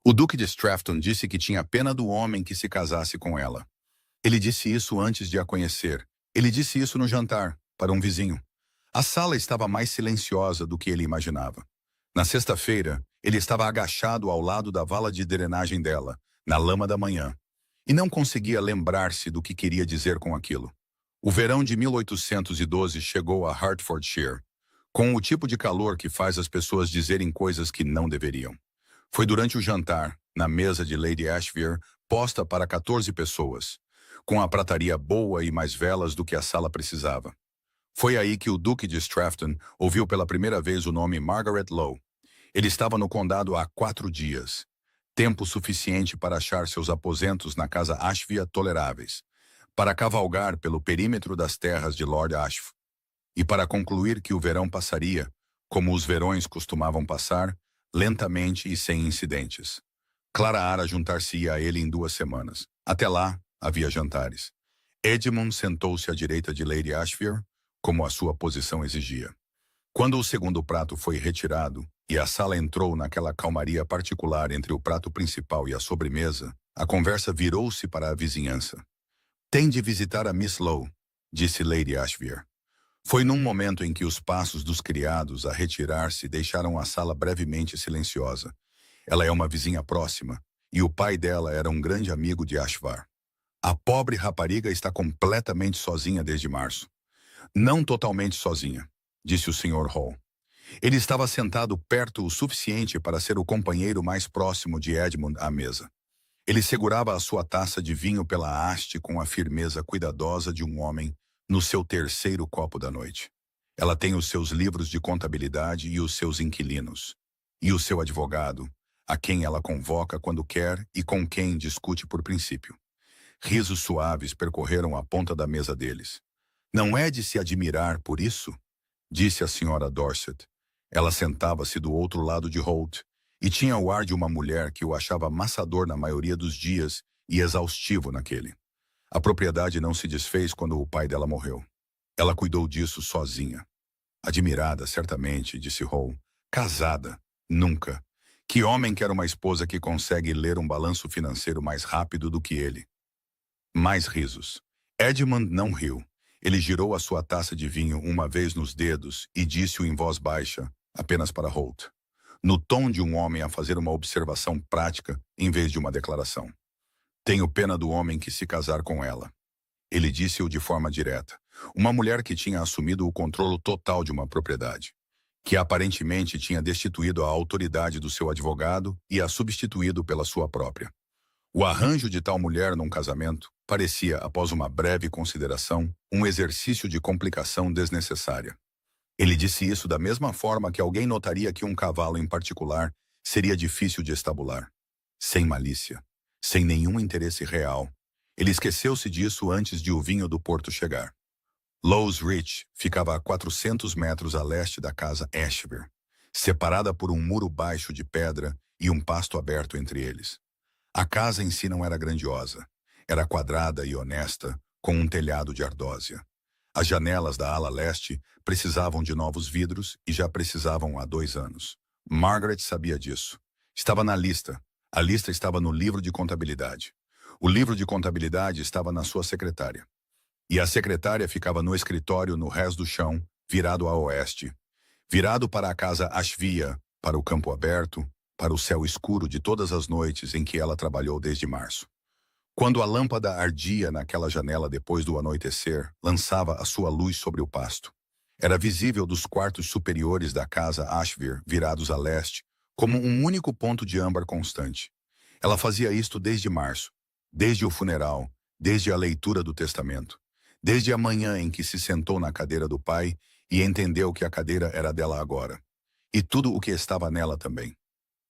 O Duque de Stratton disse que tinha pena do homem que se casasse com ela. Ele disse isso antes de a conhecer. Ele disse isso no jantar, para um vizinho. A sala estava mais silenciosa do que ele imaginava. Na sexta-feira, ele estava agachado ao lado da vala de drenagem dela, na lama da manhã, e não conseguia lembrar-se do que queria dizer com aquilo. O verão de 1812 chegou a Hertfordshire, com o tipo de calor que faz as pessoas dizerem coisas que não deveriam. Foi durante o jantar, na mesa de Lady Ashvere, posta para 14 pessoas, com a prataria boa e mais velas do que a sala precisava. Foi aí que o Duque de Stratton ouviu pela primeira vez o nome Margaret Lowe. Ele estava no condado há 4 dias, tempo suficiente para achar seus aposentos na casa Ashvia toleráveis, para cavalgar pelo perímetro das terras de Lord Ashf, e para concluir que o verão passaria, como os verões costumavam passar, lentamente e sem incidentes. Clara Ara juntar-se-ia a ele em 2 semanas. Até lá, havia jantares. Edmund sentou-se à direita de Lady Ashvere, como a sua posição exigia. Quando o segundo prato foi retirado e a sala entrou naquela calmaria particular entre o prato principal e a sobremesa, a conversa virou-se para a vizinhança. "Tem de visitar a Miss Lowe", disse Lady Ashvere. Foi num momento em que os passos dos criados a retirar-se deixaram a sala brevemente silenciosa. Ela é uma vizinha próxima, e o pai dela era um grande amigo de Ashvar. A pobre rapariga está completamente sozinha desde março. Não totalmente sozinha, disse o Sr. Hall. Ele estava sentado perto o suficiente para ser o companheiro mais próximo de Edmund à mesa. Ele segurava a sua taça de vinho pela haste com a firmeza cuidadosa de um homem no seu 3º copo da noite. Ela tem os seus livros de contabilidade e os seus inquilinos. E o seu advogado, a quem ela convoca quando quer e com quem discute por princípio. Risos suaves percorreram a ponta da mesa deles. "Não é de se admirar por isso?", disse a Sra. Dorset. Ela sentava-se do outro lado de Holt e tinha o ar de uma mulher que o achava amassador na maioria dos dias e exaustivo naquele. A propriedade não se desfez quando o pai dela morreu. Ela cuidou disso sozinha. "Admirada, certamente", disse Hall. "Casada, nunca. Que homem quer uma esposa que consegue ler um balanço financeiro mais rápido do que ele?" Mais risos. Edmund não riu. Ele girou a sua taça de vinho uma vez nos dedos e disse-o em voz baixa, apenas para Holt, no tom de um homem a fazer uma observação prática em vez de uma declaração. "Tenho pena do homem que se casar com ela." Ele disse-o de forma direta. Uma mulher que tinha assumido o controle total de uma propriedade, que aparentemente tinha destituído a autoridade do seu advogado e a substituído pela sua própria. O arranjo de tal mulher num casamento parecia, após uma breve consideração, um exercício de complicação desnecessária. Ele disse isso da mesma forma que alguém notaria que um cavalo em particular seria difícil de estabular. Sem malícia, sem nenhum interesse real. Ele esqueceu-se disso antes de o vinho do Porto chegar. Lowes Ridge ficava a 400 metros a leste da casa Ashvere, separada por um muro baixo de pedra e um pasto aberto entre eles. A casa em si não era grandiosa. Era quadrada e honesta, com um telhado de ardósia. As janelas da ala leste precisavam de novos vidros e já precisavam há 2 anos. Margaret sabia disso. Estava na lista. A lista estava no livro de contabilidade. O livro de contabilidade estava na sua secretária. E a secretária ficava no escritório no rés do chão, virado a oeste. Virado para a casa Ashvia, para o campo aberto, para o céu escuro de todas as noites em que ela trabalhou desde março. Quando a lâmpada ardia naquela janela depois do anoitecer, lançava a sua luz sobre o pasto. Era visível dos quartos superiores da casa Ashvere, virados a leste, como um único ponto de âmbar constante. Ela fazia isto desde março, desde o funeral, desde a leitura do testamento, desde a manhã em que se sentou na cadeira do pai e entendeu que a cadeira era dela agora, e tudo o que estava nela também.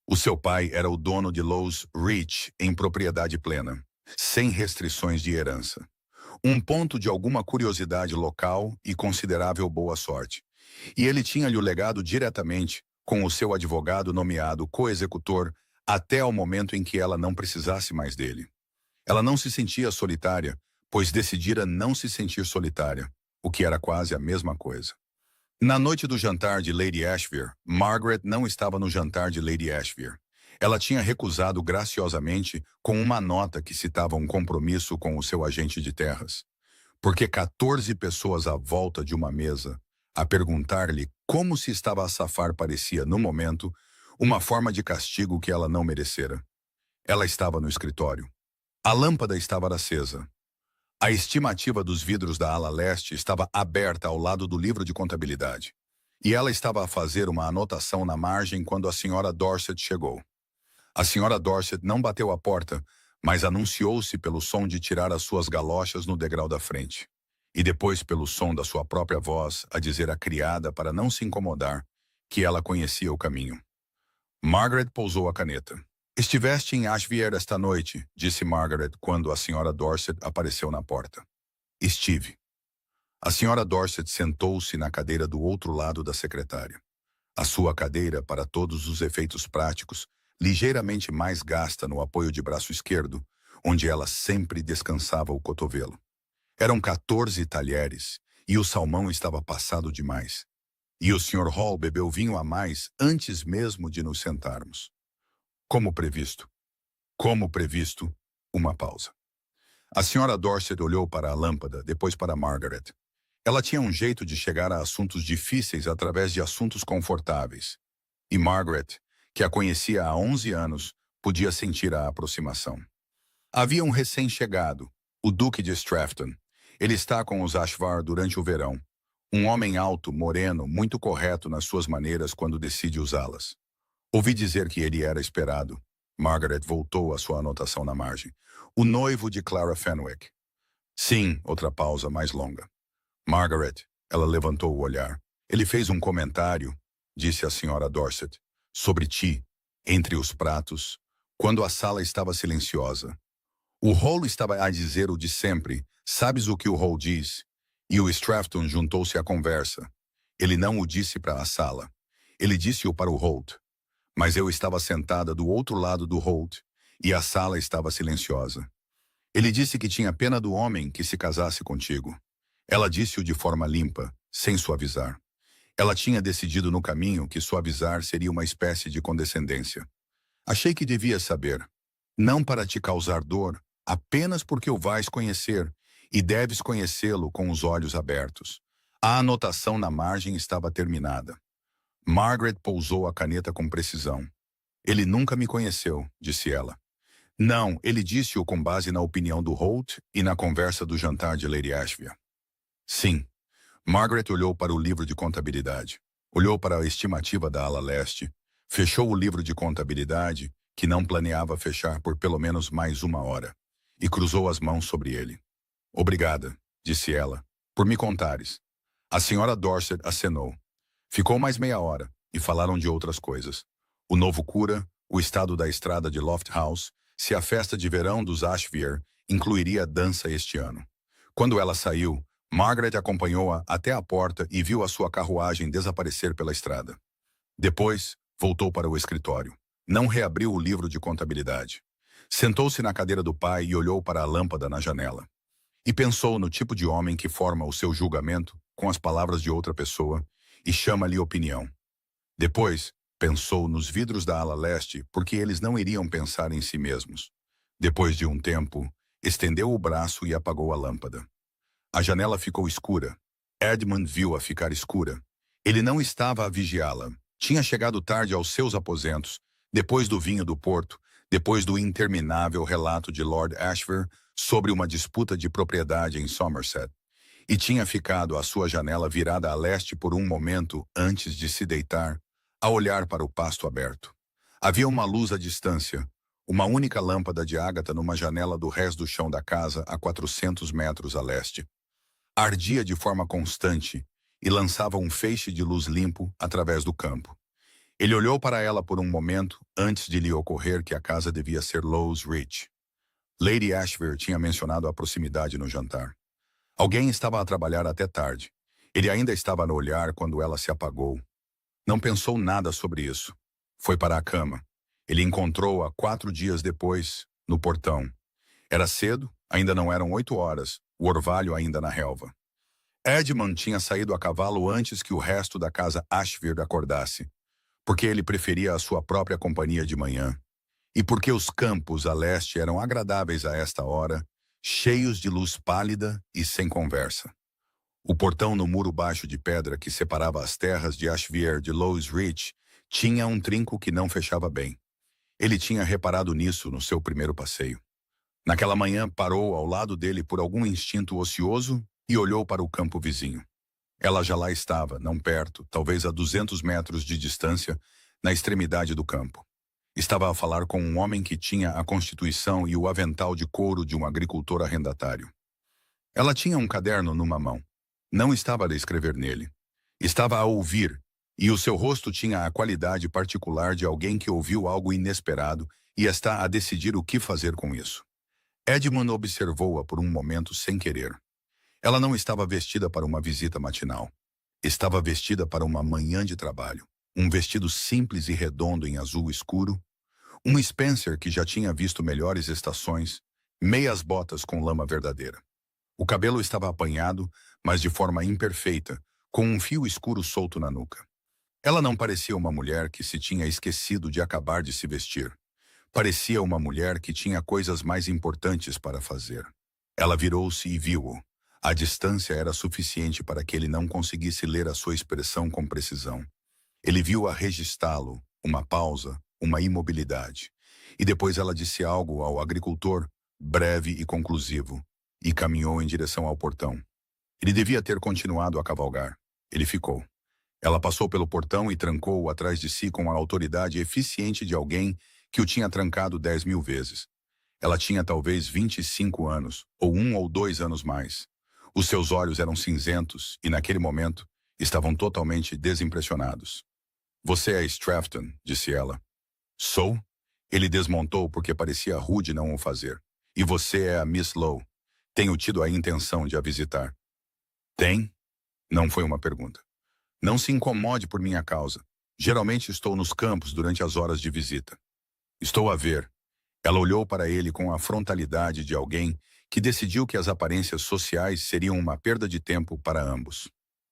O seu pai era o dono de Lowes Ridge em propriedade plena, sem restrições de herança. Um ponto de alguma curiosidade local e considerável boa sorte. E ele tinha-lhe o legado diretamente, com o seu advogado nomeado coexecutor, até ao momento em que ela não precisasse mais dele. Ela não se sentia solitária, pois decidira não se sentir solitária, o que era quase a mesma coisa. Na noite do jantar de Lady Ashvere, Margaret não estava no jantar de Lady Ashvere. Ela tinha recusado graciosamente com uma nota que citava um compromisso com o seu agente de terras. Porque 14 pessoas à volta de uma mesa, a perguntar-lhe como se estava a safar parecia, no momento, uma forma de castigo que ela não merecera. Ela estava no escritório. A lâmpada estava acesa. A estimativa dos vidros da ala leste estava aberta ao lado do livro de contabilidade. E ela estava a fazer uma anotação na margem quando a senhora Dorset chegou. A senhora Dorset não bateu à porta, mas anunciou-se pelo som de tirar as suas galochas no degrau da frente. E depois pelo som da sua própria voz a dizer à criada para não se incomodar, que ela conhecia o caminho. Margaret pousou a caneta. "Estiveste em Ashvier esta noite", disse Margaret quando a senhora Dorset apareceu na porta. "Estive." A senhora Dorset sentou-se na cadeira do outro lado da secretária. A sua cadeira, para todos os efeitos práticos, ligeiramente mais gasta no apoio de braço esquerdo, onde ela sempre descansava o cotovelo. Eram 14 talheres, e o salmão estava passado demais. E o Sr. Hall bebeu vinho a mais antes mesmo de nos sentarmos. Como previsto. Como previsto, uma pausa. A senhora Dorset olhou para a lâmpada, depois para Margaret. Ela tinha um jeito de chegar a assuntos difíceis através de assuntos confortáveis. E Margaret, que a conhecia há 11 anos, podia sentir a aproximação. Havia um recém-chegado, o Duque de Strafton. Ele está com os Ashvar durante o verão. Um homem alto, moreno, muito correto nas suas maneiras quando decide usá-las. Ouvi dizer que ele era esperado. Margaret voltou à sua anotação na margem. O noivo de Clara Fenwick. Sim, outra pausa mais longa. Margaret, ela levantou o olhar. Ele fez um comentário, disse a senhora Dorset, sobre ti, entre os pratos, quando a sala estava silenciosa. O Hall estava a dizer o de sempre, sabes o que o Hall diz? E o Strafton juntou-se à conversa. Ele não o disse para a sala. Ele disse-o para o Holt. Mas eu estava sentada do outro lado do Holt, e a sala estava silenciosa. Ele disse que tinha pena do homem que se casasse contigo. Ela disse-o de forma limpa, sem suavizar. Ela tinha decidido no caminho que suavizar seria uma espécie de condescendência. Achei que devia saber. Não para te causar dor, apenas porque o vais conhecer, e deves conhecê-lo com os olhos abertos. A anotação na margem estava terminada. Margaret pousou a caneta com precisão. Ele nunca me conheceu, disse ela. Não, ele disse-o com base na opinião do Holt e na conversa do jantar de Lady Ashvia. Sim. Margaret olhou para o livro de contabilidade. Olhou para a estimativa da ala leste. Fechou o livro de contabilidade, que não planeava fechar por pelo menos mais 1 hora, e cruzou as mãos sobre ele. Obrigada, disse ela, por me contares. A senhora Dorset acenou. Ficou mais meia hora, e falaram de outras coisas. O novo cura, o estado da estrada de Lofthouse, se a festa de verão dos Ashvier incluiria dança este ano. Quando ela saiu, Margaret acompanhou-a até a porta e viu a sua carruagem desaparecer pela estrada. Depois, voltou para o escritório. Não reabriu o livro de contabilidade. Sentou-se na cadeira do pai e olhou para a lâmpada na janela. E pensou no tipo de homem que forma o seu julgamento com as palavras de outra pessoa e chama-lhe opinião. Depois, pensou nos vidros da ala leste porque eles não iriam pensar em si mesmos. Depois de um tempo, estendeu o braço e apagou a lâmpada. A janela ficou escura. Edmund viu-a ficar escura. Ele não estava a vigiá-la. Tinha chegado tarde aos seus aposentos, depois do vinho do Porto, depois do interminável relato de Lord Ashver sobre uma disputa de propriedade em Somerset, e tinha ficado a sua janela virada a leste por um momento antes de se deitar, a olhar para o pasto aberto. Havia uma luz à distância, uma única lâmpada de ágata numa janela do rés do chão da casa a 400 metros a leste. Ardia de forma constante e lançava um feixe de luz limpo através do campo. Ele olhou para ela por um momento antes de lhe ocorrer que a casa devia ser Lowes Ridge. Lady Ashver tinha mencionado a proximidade no jantar. Alguém estava a trabalhar até tarde. Ele ainda estava no olhar quando ela se apagou. Não pensou nada sobre isso. Foi para a cama. Ele encontrou-a 4 dias depois, no portão. Era cedo, ainda não eram 8 horas, o orvalho ainda na relva. Edmund tinha saído a cavalo antes que o resto da casa Ashver acordasse, porque ele preferia a sua própria companhia de manhã. e porque os campos a leste eram agradáveis a esta hora, cheios de luz pálida e sem conversa. O portão no muro baixo de pedra que separava as terras de Ashvier de Lowe's Ridge tinha um trinco que não fechava bem. Ele tinha reparado nisso no seu primeiro passeio. Naquela manhã parou ao lado dele por algum instinto ocioso e olhou para o campo vizinho. Ela já lá estava, não perto, talvez a 200 metros de distância, na extremidade do campo. Estava a falar com um homem que tinha a constituição e o avental de couro de um agricultor arrendatário. Ela tinha um caderno numa mão. Não estava a escrever nele. Estava a ouvir, e o seu rosto tinha a qualidade particular de alguém que ouviu algo inesperado e está a decidir o que fazer com isso. Edmund observou-a por um momento sem querer. Ela não estava vestida para uma visita matinal. Estava vestida para uma manhã de trabalho. Um vestido simples e redondo em azul escuro. Um Spencer que já tinha visto melhores estações. Meias botas com lama verdadeira. O cabelo estava apanhado, mas de forma imperfeita, com um fio escuro solto na nuca. Ela não parecia uma mulher que se tinha esquecido de acabar de se vestir. Parecia uma mulher que tinha coisas mais importantes para fazer. Ela virou-se e viu-o. A distância era suficiente para que ele não conseguisse ler a sua expressão com precisão. Ele viu-a registá-lo, uma pausa, uma imobilidade. E depois ela disse algo ao agricultor, breve e conclusivo, e caminhou em direção ao portão. Ele devia ter continuado a cavalgar. Ele ficou. Ela passou pelo portão e trancou-o atrás de si com a autoridade eficiente de alguém que o tinha trancado 10.000 vezes. Ela tinha talvez 25 anos, ou 1 ou 2 anos mais. Os seus olhos eram cinzentos e, naquele momento, estavam totalmente desimpressionados. Você é Strafton, disse ela. Sou? Ele desmontou porque parecia rude não o fazer. E você é a Miss Lowe. Tenho tido a intenção de a visitar. Tem? Não foi uma pergunta. Não se incomode por minha causa. Geralmente estou nos campos durante as horas de visita. Estou a ver. Ela olhou para ele com a frontalidade de alguém que decidiu que as aparências sociais seriam uma perda de tempo para ambos.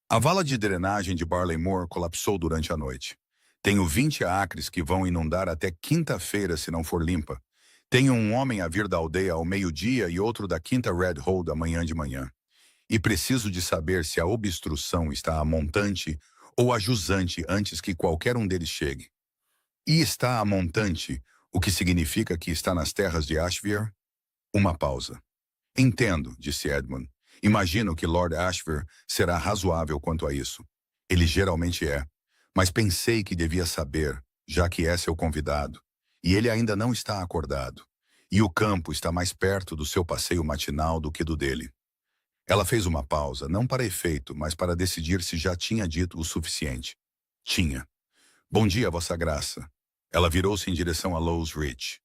A vala de drenagem de Barley Moor colapsou durante a noite. Tenho 20 acres que vão inundar até quinta-feira se não for limpa. Tenho um homem a vir da aldeia ao meio-dia e outro da quinta Red Hole amanhã de manhã. E preciso de saber se a obstrução está a montante ou a jusante antes que qualquer um deles chegue. E está a montante, o que significa que está nas terras de Ashvier? Uma pausa. Entendo, disse Edmund. Imagino que Lord Ashvier será razoável quanto a isso. Ele geralmente é. Mas pensei que devia saber, já que é seu convidado. E ele ainda não está acordado. E o campo está mais perto do seu passeio matinal do que do dele. Ela fez uma pausa, não para efeito, mas para decidir se já tinha dito o suficiente. Tinha. Bom dia, Vossa Graça. Ela virou-se em direção a Lowe's Ridge.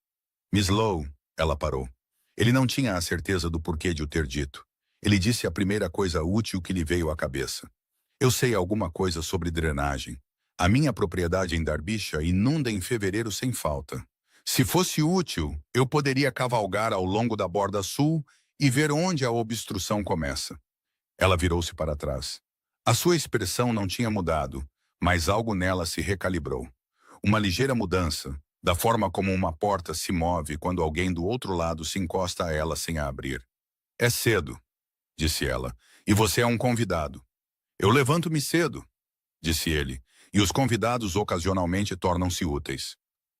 Miss Lowe, ela parou. Ele não tinha a certeza do porquê de o ter dito. Ele disse a primeira coisa útil que lhe veio à cabeça. Eu sei alguma coisa sobre drenagem. A minha propriedade em Derbyshire inunda em fevereiro sem falta. Se fosse útil, eu poderia cavalgar ao longo da borda sul e ver onde a obstrução começa. Ela virou-se para trás. A sua expressão não tinha mudado, mas algo nela se recalibrou. Uma ligeira mudança, da forma como uma porta se move quando alguém do outro lado se encosta a ela sem a abrir. É cedo, disse ela, e você é um convidado. Eu levanto-me cedo, disse ele, e os convidados ocasionalmente tornam-se úteis.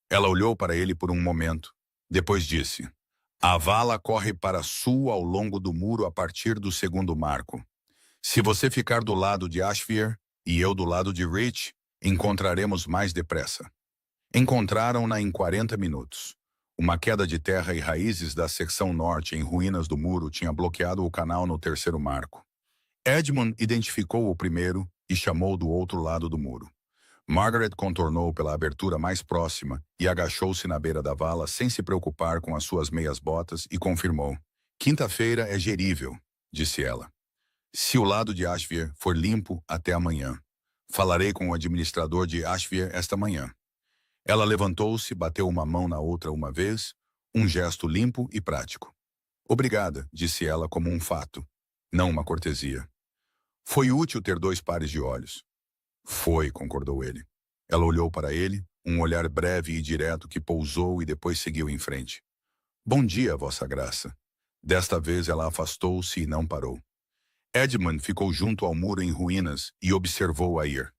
Ela olhou para ele por um momento, depois disse, a vala corre para sul ao longo do muro a partir do segundo marco. Se você ficar do lado de Ashvier e eu do lado de Rich, encontraremos mais depressa. Encontraram-na em 40 minutos. Uma queda de terra e raízes da secção norte em ruínas do muro tinha bloqueado o canal no terceiro marco. Edmund identificou o primeiro e chamou do outro lado do muro. Margaret contornou pela abertura mais próxima e agachou-se na beira da vala sem se preocupar com as suas meias botas e confirmou. Quinta-feira é gerível, disse ela. Se o lado de Ashvier for limpo até amanhã. Falarei com o administrador de Ashvier esta manhã. Ela levantou-se, bateu uma mão na outra uma vez, um gesto limpo e prático. Obrigada, disse ela como um fato, não uma cortesia. Foi útil ter 2 pares de olhos. Foi, concordou ele. Ela olhou para ele, um olhar breve e direto que pousou e depois seguiu em frente. Bom dia, Vossa Graça. Desta vez ela afastou-se e não parou. Edmund ficou junto ao muro em ruínas e observou-a ir.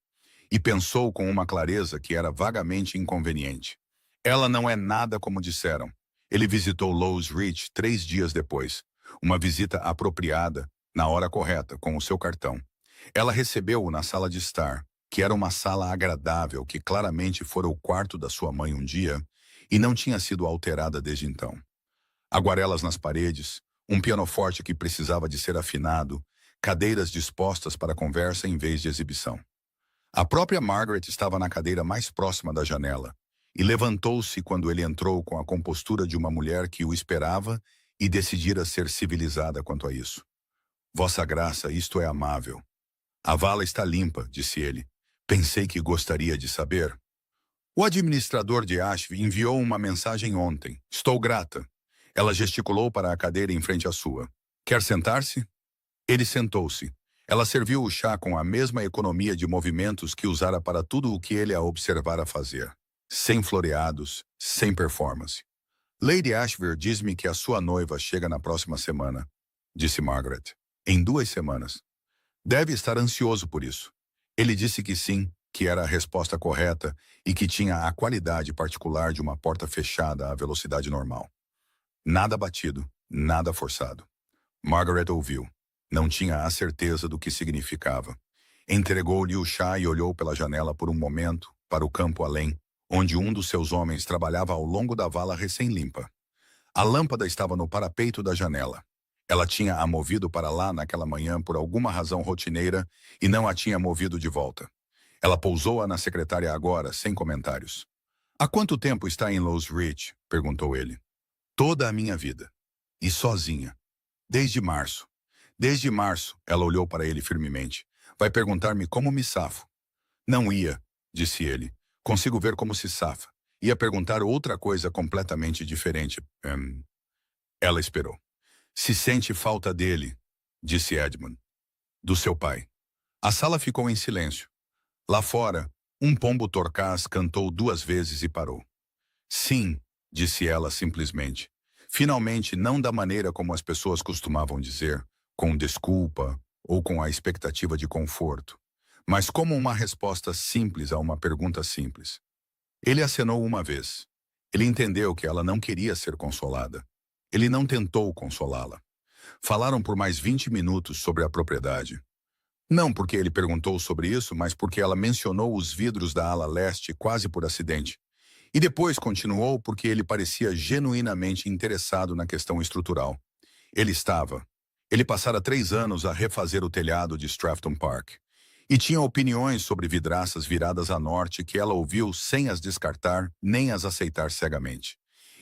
E pensou com uma clareza que era vagamente inconveniente. Ela não é nada como disseram. Ele visitou Lowe's Ridge 3 dias depois. Uma visita apropriada, na hora correta, com o seu cartão. Ela recebeu-o na sala de estar, que era uma sala agradável que claramente fora o quarto da sua mãe um dia e não tinha sido alterada desde então. Aguarelas nas paredes, um pianoforte que precisava de ser afinado, cadeiras dispostas para conversa em vez de exibição. A própria Margaret estava na cadeira mais próxima da janela e levantou-se quando ele entrou com a compostura de uma mulher que o esperava e decidira ser civilizada quanto a isso. Vossa Graça, isto é amável. A vala está limpa, disse ele. Pensei que gostaria de saber. O administrador de Ashby enviou uma mensagem ontem. Estou grata. Ela gesticulou para a cadeira em frente à sua. Quer sentar-se? Ele sentou-se. Ela serviu o chá com a mesma economia de movimentos que usara para tudo o que ele a observara fazer. Sem floreados, sem performance. Lady Ashby diz-me que a sua noiva chega na próxima semana, disse Margaret. Em 2 semanas. Deve estar ansioso por isso. Ele disse que sim, que era a resposta correta e que tinha a qualidade particular de uma porta fechada à velocidade normal. Nada batido, nada forçado. Margaret ouviu. Não tinha a certeza do que significava. Entregou-lhe o chá e olhou pela janela por um momento, para o campo além, onde um dos seus homens trabalhava ao longo da vala recém-limpa. A lâmpada estava no parapeito da janela. Ela tinha a movido para lá naquela manhã por alguma razão rotineira e não a tinha movido de volta. Ela pousou-a na secretária agora, sem comentários. Há quanto tempo está em Lowe's Ridge? Perguntou ele. Toda a minha vida. E sozinha. Desde março. Desde março, ela olhou para ele firmemente. Vai perguntar-me como me safo. Não ia, disse ele. Consigo ver como se safa. Ia perguntar outra coisa completamente diferente. Ela esperou. Se sente falta dele, disse Edmund. Do seu pai. A sala ficou em silêncio. Lá fora, um pombo torcaz cantou 2 vezes e parou. Sim, disse ela simplesmente. Finalmente, não da maneira como as pessoas costumavam dizer, com desculpa ou com a expectativa de conforto, mas como uma resposta simples a uma pergunta simples. Ele acenou uma vez. Ele entendeu que ela não queria ser consolada. Ele não tentou consolá-la. Falaram por mais 20 minutos sobre a propriedade. Não porque ele perguntou sobre isso, mas porque ela mencionou os vidros da ala leste quase por acidente. E depois continuou porque ele parecia genuinamente interessado na questão estrutural. Ele passara 3 anos a refazer o telhado de Stratton Park. E tinha opiniões sobre vidraças viradas a norte que ela ouviu sem as descartar nem as aceitar cegamente.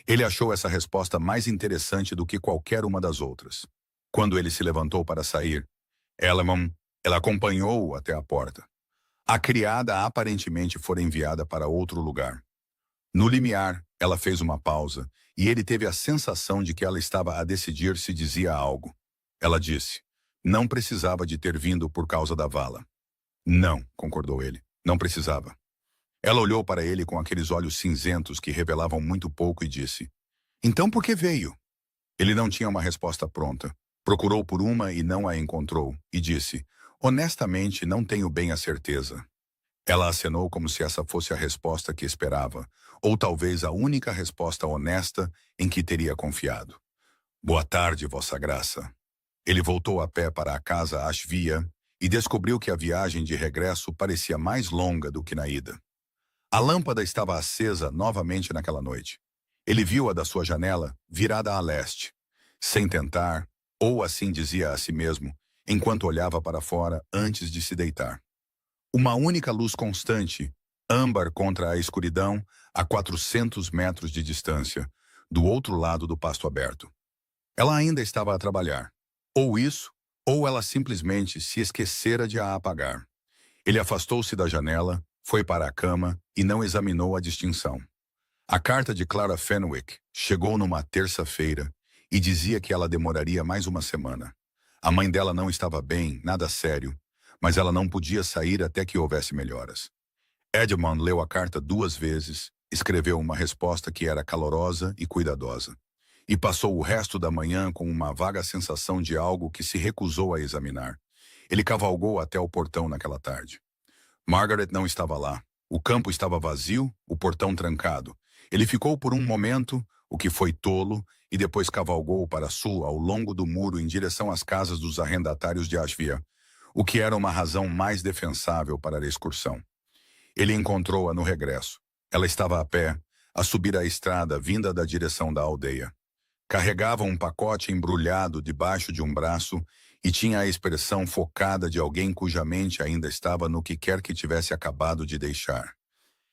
Ele achou essa resposta mais interessante do que qualquer uma das outras. Quando ele se levantou para sair, ela acompanhou-o até a porta. A criada aparentemente fora enviada para outro lugar. No limiar, ela fez uma pausa, e ele teve a sensação de que ela estava a decidir se dizia algo. Ela disse, não precisava de ter vindo por causa da vala. Não, concordou ele, não precisava. Ela olhou para ele com aqueles olhos cinzentos que revelavam muito pouco e disse, então por que veio? Ele não tinha uma resposta pronta. Procurou por uma e não a encontrou, e disse, honestamente não tenho bem a certeza. Ela acenou como se essa fosse a resposta que esperava, ou talvez a única resposta honesta em que teria confiado. Boa tarde, Vossa Graça. Ele voltou a pé para a casa Ashvia e descobriu que a viagem de regresso parecia mais longa do que na ida. A lâmpada estava acesa novamente naquela noite. Ele viu-a da sua janela, virada a leste, sem tentar, ou assim dizia a si mesmo, enquanto olhava para fora antes de se deitar. Uma única luz constante, âmbar contra a escuridão, a 400 metros de distância, do outro lado do pasto aberto. Ela ainda estava a trabalhar. Ou isso, ou ela simplesmente se esquecera de a apagar. Ele afastou-se da janela, foi para a cama e não examinou a distinção. A carta de Clara Fenwick chegou numa terça-feira e dizia que ela demoraria mais uma semana. A mãe dela não estava bem, nada sério, mas ela não podia sair até que houvesse melhoras. Edmund leu a carta 2 vezes, escreveu uma resposta que era calorosa e cuidadosa, e passou o resto da manhã com uma vaga sensação de algo que se recusou a examinar. Ele cavalgou até o portão naquela tarde. Margaret não estava lá. O campo estava vazio, o portão trancado. Ele ficou por um momento, o que foi tolo, e depois cavalgou para sul ao longo do muro em direção às casas dos arrendatários de Ashvia, o que era uma razão mais defensável para a excursão. Ele encontrou-a no regresso. Ela estava a pé, a subir a estrada vinda da direção da aldeia. Carregava um pacote embrulhado debaixo de um braço e tinha a expressão focada de alguém cuja mente ainda estava no que quer que tivesse acabado de deixar.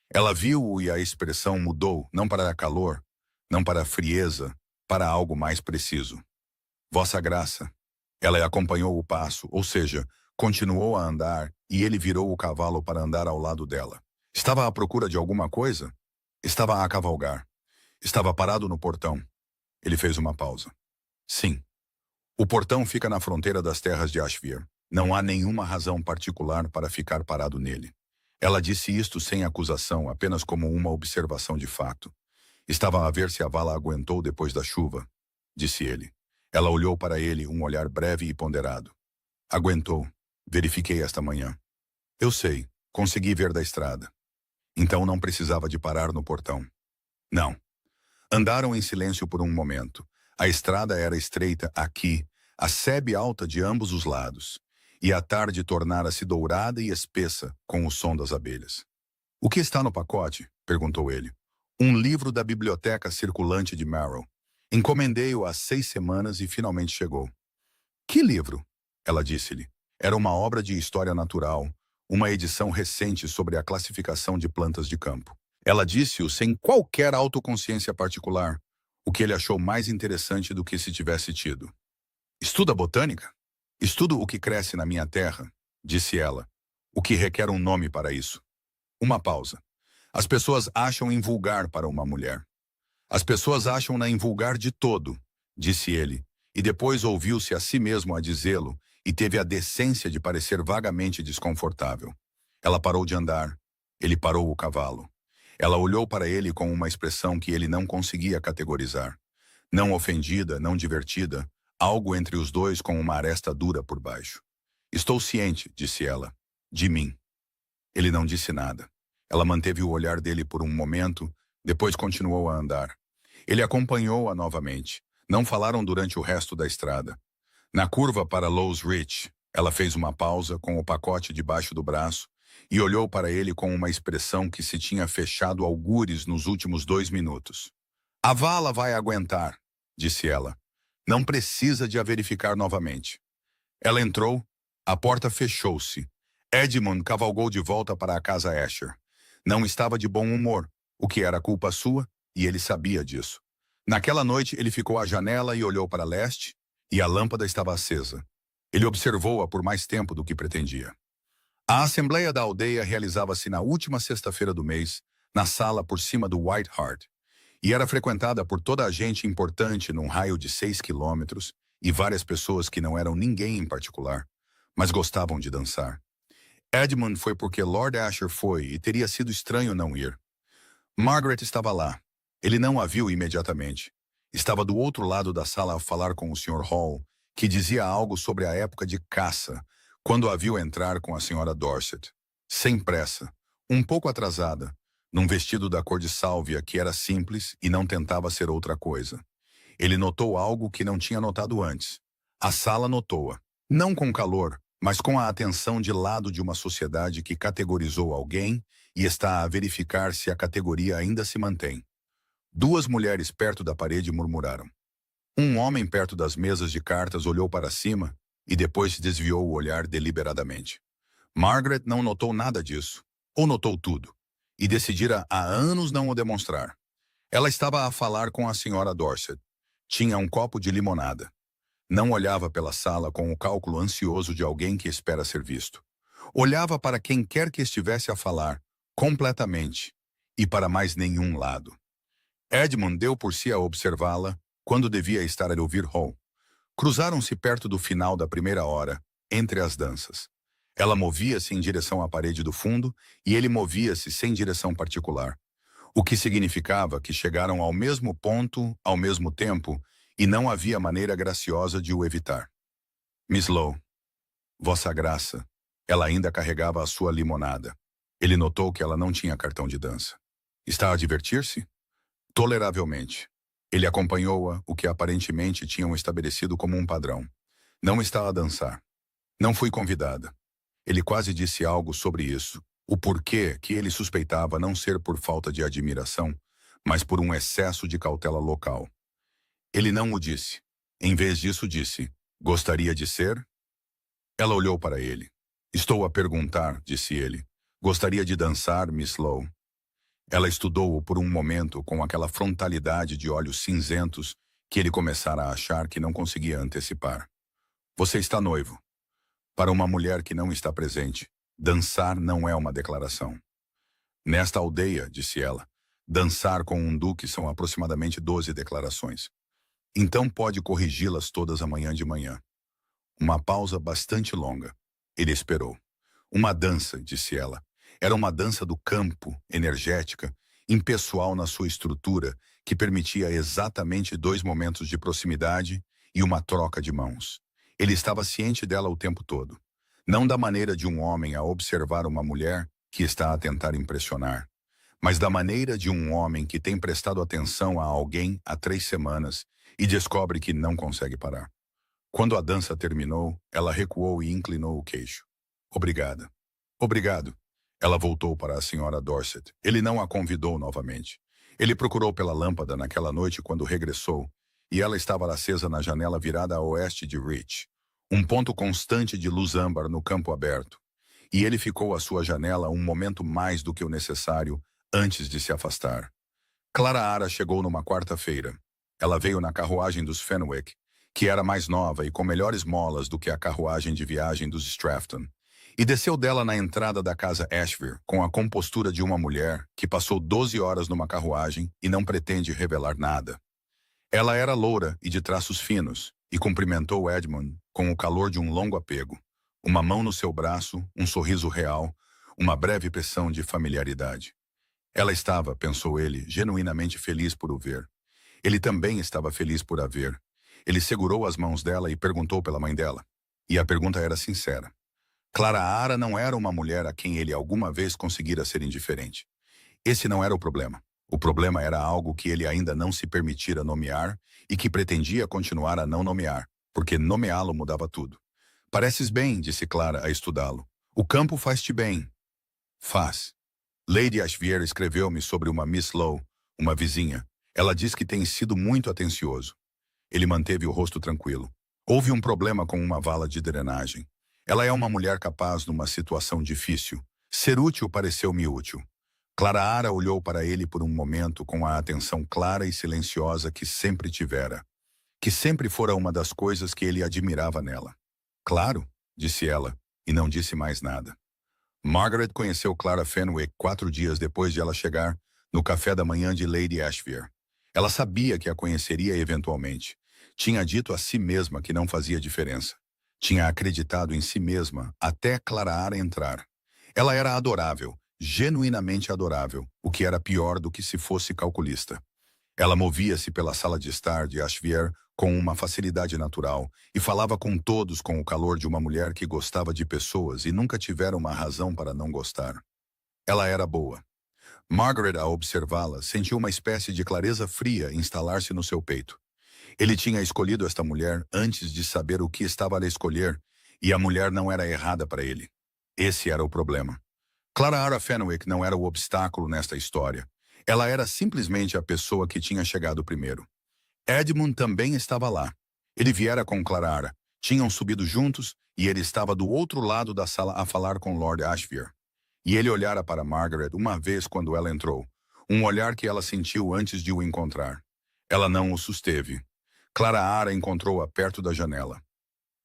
Ela viu-o e a expressão mudou, não para calor, não para frieza, para algo mais preciso. Vossa Graça. Ela acompanhou o passo, ou seja, continuou a andar e ele virou o cavalo para andar ao lado dela. Estava à procura de alguma coisa? Estava a cavalgar. Estava parado no portão. Ele fez uma pausa. Sim. O portão fica na fronteira das terras de Ashvia. Não há nenhuma razão particular para ficar parado nele. Ela disse isto sem acusação, apenas como uma observação de fato. Estava a ver se a vala aguentou depois da chuva, disse ele. Ela olhou para ele, um olhar breve e ponderado. Aguentou. Verifiquei esta manhã. Eu sei. Consegui ver da estrada. Então não precisava de parar no portão. Não. Andaram em silêncio por um momento. A estrada era estreita aqui, a sebe alta de ambos os lados, e a tarde tornara-se dourada e espessa com o som das abelhas. O que está no pacote? Perguntou ele. Um livro da biblioteca circulante de Marrow. Encomendei-o há 6 semanas e finalmente chegou. Que livro? Ela disse-lhe. Era uma obra de história natural, uma edição recente sobre a classificação de plantas de campo. Ela disse-o sem qualquer autoconsciência particular, o que ele achou mais interessante do que se tivesse tido. Estuda botânica? Estudo o que cresce na minha terra, disse ela, o que requer um nome para isso. Uma pausa. As pessoas acham invulgar para uma mulher. As pessoas acham-na invulgar de todo, disse ele, e depois ouviu-se a si mesmo a dizê-lo e teve a decência de parecer vagamente desconfortável. Ela parou de andar. Ele parou o cavalo. Ela olhou para ele com uma expressão que ele não conseguia categorizar. Não ofendida, não divertida, algo entre os dois com uma aresta dura por baixo. Estou ciente, disse ela, de mim. Ele não disse nada. Ela manteve o olhar dele por um momento, depois continuou a andar. Ele acompanhou-a novamente. Não falaram durante o resto da estrada. Na curva para Lowe's Ridge, ela fez uma pausa com o pacote debaixo do braço e olhou para ele com uma expressão que se tinha fechado algures nos últimos 2 minutos. A vala vai aguentar, disse ela. Não precisa de a verificar novamente. Ela entrou, a porta fechou-se. Edmund cavalgou de volta para a casa Asher. Não estava de bom humor, o que era culpa sua, e ele sabia disso. Naquela noite ele ficou à janela e olhou para leste, e a lâmpada estava acesa. Ele observou-a por mais tempo do que pretendia. A assembleia da aldeia realizava-se na última sexta-feira do mês, na sala por cima do White Hart, e era frequentada por toda a gente importante num raio de 6 quilômetros e várias pessoas que não eram ninguém em particular, mas gostavam de dançar. Edmund foi porque Lord Asher foi e teria sido estranho não ir. Margaret estava lá. Ele não a viu imediatamente. Estava do outro lado da sala a falar com o Sr. Hall, que dizia algo sobre a época de caça, quando a viu entrar com a Sra. Dorset. Sem pressa, um pouco atrasada, num vestido da cor de sálvia que era simples e não tentava ser outra coisa. Ele notou algo que não tinha notado antes. A sala notou-a. Não com calor, mas com a atenção de lado de uma sociedade que categorizou alguém e está a verificar se a categoria ainda se mantém. 2 mulheres perto da parede murmuraram. Um homem perto das mesas de cartas olhou para cima e depois desviou o olhar deliberadamente. Margaret não notou nada disso, ou notou tudo, e decidira há anos não o demonstrar. Ela estava a falar com a Sra. Dorset. Tinha um copo de limonada. Não olhava pela sala com o cálculo ansioso de alguém que espera ser visto. Olhava para quem quer que estivesse a falar, completamente, e para mais nenhum lado. Edmund deu por si a observá-la quando devia estar a ouvir Hall. Cruzaram-se perto do final da primeira hora, entre as danças. Ela movia-se em direção à parede do fundo e ele movia-se sem direção particular, o que significava que chegaram ao mesmo ponto, ao mesmo tempo, e não havia maneira graciosa de o evitar. Miss Lowe, Vossa Graça. Ela ainda carregava a sua limonada. Ele notou que ela não tinha cartão de dança. Está a divertir-se? Toleravelmente. Ele acompanhou-a, o que aparentemente tinham estabelecido como um padrão. Não está a dançar. Não fui convidada. Ele quase disse algo sobre isso, o porquê que ele suspeitava não ser por falta de admiração, mas por um excesso de cautela local. Ele não o disse. Em vez disso, disse, gostaria de ser? Ela olhou para ele. Estou a perguntar, disse ele. Gostaria de dançar, Miss Lowe? Ela estudou-o por um momento com aquela frontalidade de olhos cinzentos que ele começara a achar que não conseguia antecipar. Você está noivo. Para uma mulher que não está presente, dançar não é uma declaração. Nesta aldeia, disse ela, dançar com um duque são aproximadamente 12 declarações. Então pode corrigi-las todas amanhã de manhã. Uma pausa bastante longa. Ele esperou. Uma dança, disse ela. Era uma dança do campo, energética, impessoal na sua estrutura, que permitia exatamente 2 momentos de proximidade e uma troca de mãos. Ele estava ciente dela o tempo todo. Não da maneira de um homem a observar uma mulher que está a tentar impressionar, mas da maneira de um homem que tem prestado atenção a alguém há 3 semanas e descobre que não consegue parar. Quando a dança terminou, ela recuou e inclinou o queixo. Obrigada. Obrigado. Ela voltou para a senhora Dorset. Ele não a convidou novamente. Ele procurou pela lâmpada naquela noite quando regressou, e ela estava acesa na janela virada a oeste de Rich, um ponto constante de luz âmbar no campo aberto. E ele ficou à sua janela um momento mais do que o necessário antes de se afastar. Clara Ara chegou numa quarta-feira. Ela veio na carruagem dos Fenwick, que era mais nova e com melhores molas do que a carruagem de viagem dos Strafton, e desceu dela na entrada da casa Ashville com a compostura de uma mulher que passou 12 horas numa carruagem e não pretende revelar nada. Ela era loura e de traços finos, e cumprimentou Edmund com o calor de um longo apego, uma mão no seu braço, um sorriso real, uma breve pressão de familiaridade. Ela estava, pensou ele, genuinamente feliz por o ver. Ele também estava feliz por a ver. Ele segurou as mãos dela e perguntou pela mãe dela. E a pergunta era sincera. Clara Ara não era uma mulher a quem ele alguma vez conseguira ser indiferente. Esse não era o problema. O problema era algo que ele ainda não se permitira nomear e que pretendia continuar a não nomear, porque nomeá-lo mudava tudo. Pareces bem, disse Clara a estudá-lo. O campo faz-te bem. Faz. Lady Ashville escreveu-me sobre uma Miss Lowe, uma vizinha. Ela diz que tem sido muito atencioso. Ele manteve o rosto tranquilo. Houve um problema com uma vala de drenagem. Ela é uma mulher capaz numa situação difícil. Ser útil pareceu-me útil. Clara Ara olhou para ele por um momento com a atenção clara e silenciosa que sempre tivera, que sempre fora uma das coisas que ele admirava nela. Claro, disse ela, e não disse mais nada. Margaret conheceu Clara Fenwick 4 dias depois de ela chegar no café da manhã de Lady Ashville. Ela sabia que a conheceria eventualmente. Tinha dito a si mesma que não fazia diferença. Tinha acreditado em si mesma até Clara Ara entrar. Ela era adorável, genuinamente adorável, o que era pior do que se fosse calculista. Ela movia-se pela sala de estar de Ashville com uma facilidade natural e falava com todos com o calor de uma mulher que gostava de pessoas e nunca tivera uma razão para não gostar. Ela era boa. Margaret, ao observá-la, sentiu uma espécie de clareza fria instalar-se no seu peito. Ele tinha escolhido esta mulher antes de saber o que estava a escolher, e a mulher não era errada para ele. Esse era o problema. Clara Ara Fenwick não era o obstáculo nesta história. Ela era simplesmente a pessoa que tinha chegado primeiro. Edmund também estava lá. Ele viera com Clara Ara. Tinham subido juntos e ele estava do outro lado da sala a falar com Lord Ashville. E ele olhara para Margaret uma vez quando ela entrou. Um olhar que ela sentiu antes de o encontrar. Ela não o susteve. Clara Ara encontrou-a perto da janela.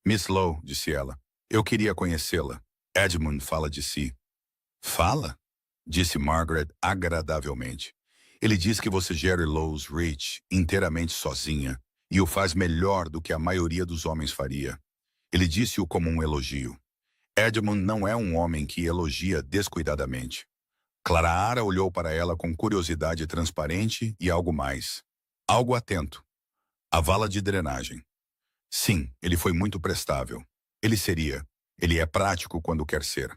Miss Lowe, disse ela, eu queria conhecê-la. Edmund fala de si. Fala? Disse Margaret agradavelmente. Ele diz que você gera Lowe's Rich inteiramente sozinha e o faz melhor do que a maioria dos homens faria. Ele disse-o como um elogio. Edmund não é um homem que elogia descuidadamente. Clara olhou para ela com curiosidade transparente e algo mais. Algo atento. A vala de drenagem. Sim, ele foi muito prestável. Ele seria. Ele é prático quando quer ser.